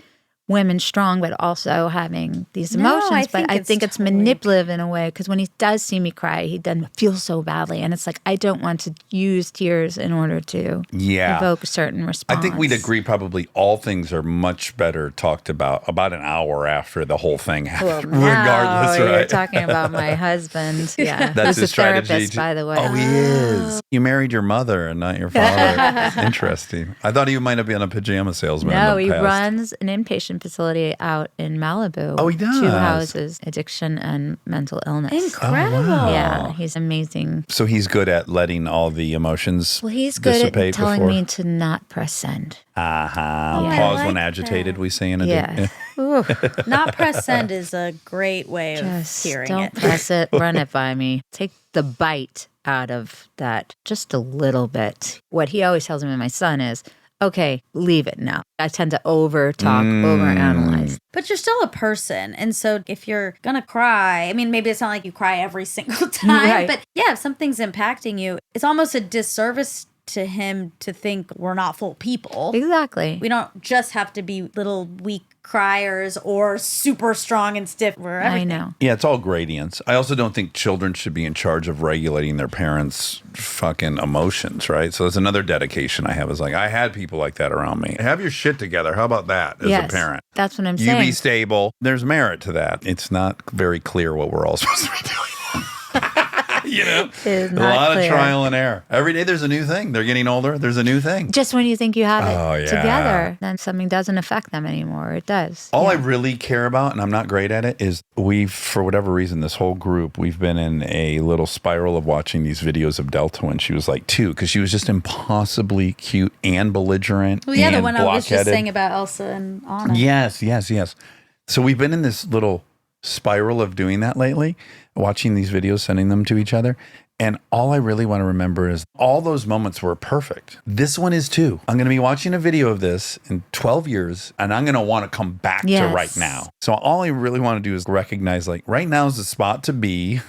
women strong, but also having these No, emotions. But I think it's totally- manipulative in a way, because when he does see me cry, he doesn't feel so badly. And it's like, I don't want to use tears in order to evoke a certain response. I think we'd agree probably all things are much better talked about an hour after the whole thing happened. Regardless, Now right? You're talking about my husband. Yeah. That's Who's his a strategy. therapist, by the way. Oh, he is. You married your mother and not your father. Interesting. I thought he might have been a pajama salesman. No, in he the past. runs an inpatient treatment facility out in Malibu. Oh, he does? 2 houses, addiction and mental illness. Incredible. Yeah, he's amazing. So he's good at letting all the emotions Well, he's good dissipate at telling before. me to not press send. Uh-huh. I Pause like when that. agitated, we say in a Yeah. Ooh, Not press send is a great way of just hearing don't it. press it. Run it by me. Take the bite out of that just a little bit. What he always tells me, my son, is, okay, leave it now. I tend to over talk, overanalyze. But you're still a person. And so if you're going to cry, I mean, maybe it's not like you cry every single time, Right. but yeah, if something's impacting you, it's almost a disservice to him to think we're not full people. Exactly. We don't just have to be little weak criers or super strong and stiff. We're I everything. know. Yeah, it's all gradients. I also don't think children should be in charge of regulating their parents' fucking emotions, right? So that's another dedication I have is like, I had people like that around me. Have your shit together. How about that as Yes, a parent? that's what I'm You saying. be stable. There's merit to that. It's not very clear what we're all supposed to be doing. You know, It is a not lot clear. of trial and error. Every day there's a new thing. They're getting older. There's a new thing. Just when you think you have it Oh, yeah. together, then something doesn't affect them anymore. It does. All I Yeah. really care about, and I'm not great at it, is we've, for whatever reason, this whole group, we've been in a little spiral of watching these videos of Delta when she was like 2, because she was just impossibly cute and belligerent. Well, yeah, the and one I was just blockheaded. saying about Elsa and Anna. Yes, yes, yes. So we've been in this little spiral of doing that lately, watching these videos, sending them to each other. And all I really want to remember is all those moments were perfect. This one is too. I'm going to be watching a video of this in 12 years, and I'm going to want to come back to Yes. right now. So all I really want to do is recognize, like, right now is the spot to be.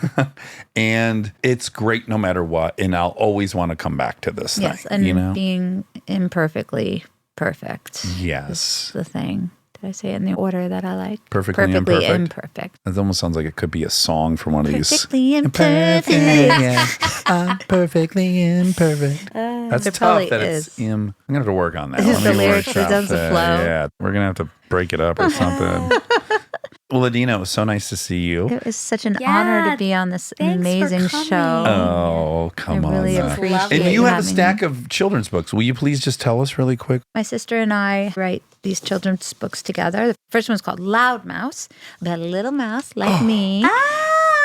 And it's great no matter what. And I'll always want to come back to this Yes, thing, and you know? being imperfectly perfect. Yes. is the thing. Did I say it in the order that I like? Perfectly imperfect. imperfect. It almost sounds like it could be a song from one of these. Perfectly imperfect. Yeah. I'm perfectly imperfect. That's There tough probably that it's is. I'm gonna have to work on that. Is Let the me lyrics, workshop it doesn't that. flow. Yeah, we're gonna have to break it up or something. Well, Idina, it was so nice to see you. It was such an Yeah, honor to be on this thanks for amazing coming. show. Oh, come I really on. appreciate And you have a having stack me. of children's books. Will you please just tell us really quick? My sister and I write these children's books together. The first one's called Loud Mouse, about a little mouse like me.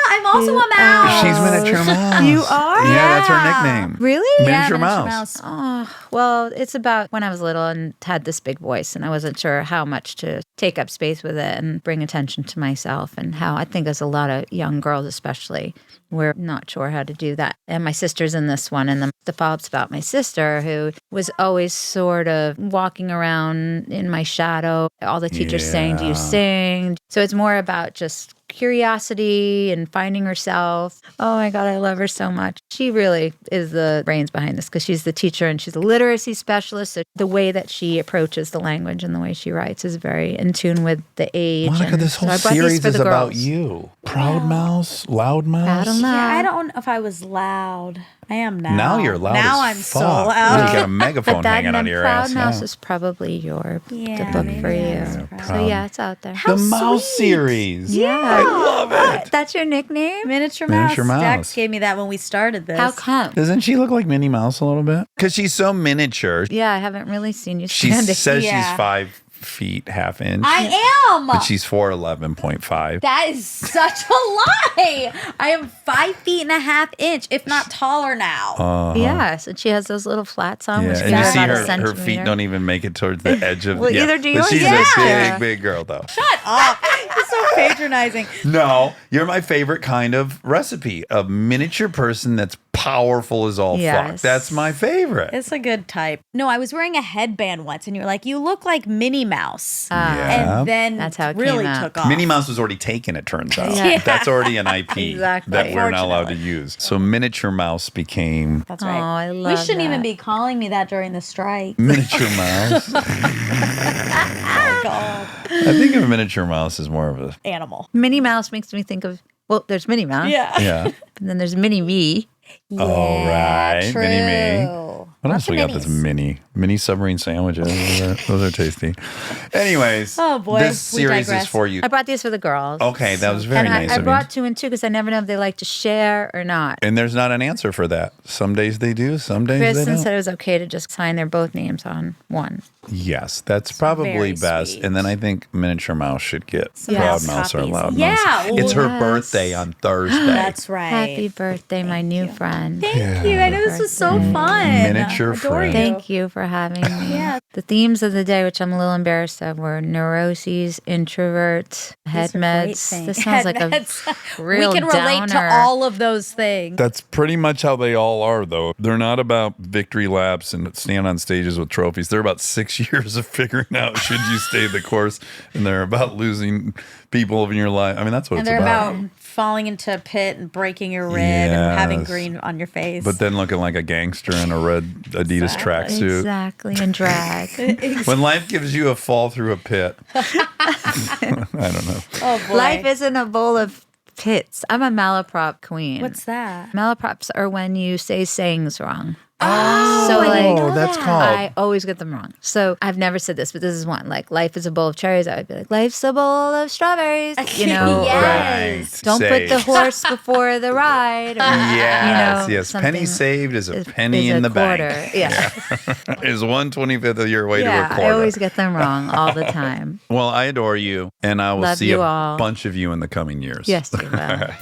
I'm also a mouse. She's Miniature Mouse. You are? Yeah, that's her nickname. Really? Miniature Miniature Mouse. Oh, well, it's about when I was little and had this big voice, and I wasn't sure how much to take up space with it and bring attention to myself, and how I think as a lot of young girls, especially, we're not sure how to do that. And my sister's in this one, and the follow-up's about my sister, who was always sort of walking around in my shadow. All the teachers saying, "Do you sing?" So it's more about just curiosity and finding herself. Oh my God, I love her so much. She really is the brains behind this because she's the teacher and she's a literacy specialist. So the way that she approaches the language and the way she writes is very in tune with the age. Monica, and this whole so I brought these series for is the about girls. you. Proud Mouse, Loud Mouse. I don't know. Yeah, I don't know if I was loud. I am now. Now you're loud Now as I'm so fuck. loud. You got a megaphone But that hanging and out of then your Proud ass Mouse now. is probably the Yeah, book maybe for that's you. Proud. So yeah, it's out there. How The Mouse sweet. series. Yeah. I love it. That's your nickname? Miniature Miniature Mouse. Mouse. Dax gave me that when we started this. How come? Doesn't she look like Minnie Mouse a little bit? Because she's so miniature. Yeah, I haven't really seen you She standing. says Yeah. she's 5 feet, half inch. I am. But she's 4'11.5. That is such a lie. I am 5.5 feet, if not taller now. Yes, and she has those little flats on, which Yeah, give and you her see about a her centimeter. feet don't even make it towards the edge of Well, yeah. either do But yours. she's Yeah. a big, big girl though. Shut up. You're so patronizing. No, you're my favorite kind of recipe. A miniature person that's powerful as all fuck. Yes. That's my favorite. It's a good type. No, I was wearing a headband once, and you're like, you look like Minnie Mouse. Yeah. And then That's how it really came out. took off. Minnie Mouse was already taken, it turns out. Yeah. That's already an IP Exactly. that we're not allowed to Unfortunately. use. So Miniature Mouse became That's Oh, right. I We love shouldn't even that. be calling me that during the strike. Miniature Mouse. Oh, God. I think of Miniature Mouse as more of a Animal. Minnie Mouse makes me think of, well, there's Minnie Mouse. Yeah. yeah. And then there's Minnie Me. All right, True. Mini-Me. What else we got that's mini submarine sandwiches? Those are tasty. Anyways, Oh, boy. this We series is digress. for you. I brought these for the girls. Okay, that was very And nice I of you. brought 2 and 2 because I never know if they like to share or not. And there's not an answer for that. Some days they do, some days they Kristen don't. said it was okay to just sign their both names on one. Yes, that's probably very best. sweet. And then I think Miniature Mouse should get Yes. Proud Mouse or Copies. Loud Yeah, Mouse. It's her yes. birthday on Thursday. That's right. Happy birthday, my new friend. Thank you. I know this was so fun. Miniature Adore friend. you. Thank you for having me. Yeah. The themes of the day, which I'm a little embarrassed of, were neuroses, introverts, head These are great meds. things. This sounds like Head a meds. real We can relate to downer. all of those things. That's pretty much how they all are, though. They're not about victory laps and stand on stages with trophies. They're about 6 years of figuring out should you stay the course, and they're about losing people in your life. I mean, that's what And it's they're about. about falling into a pit and breaking your rib and having Yes. green on your face. But then looking like a gangster in a red Adidas tracksuit. Exactly, and drag. When life gives you a fall through a pit, I don't know. oh boy. Life isn't a bowl of pits. I'm a malaprop queen. What's that? Malaprops are when you say sayings wrong. Oh, So, I didn't like, know that's that. called. I always get them wrong. So I've never said this, but this is one. Like, life is a bowl of cherries. I would be like, life's a bowl of strawberries. You know, or Yes. don't put the horse before the ride. Or, Yes, you know, yes. Penny something saved is a is- penny is in a the quarter. bank. Yeah. Is 1/25th of your way to a Yeah, quarter. I always get them wrong all the time. Well, I adore you, and I will Love see you a all. bunch of you in the coming years. Yes, you will. All right.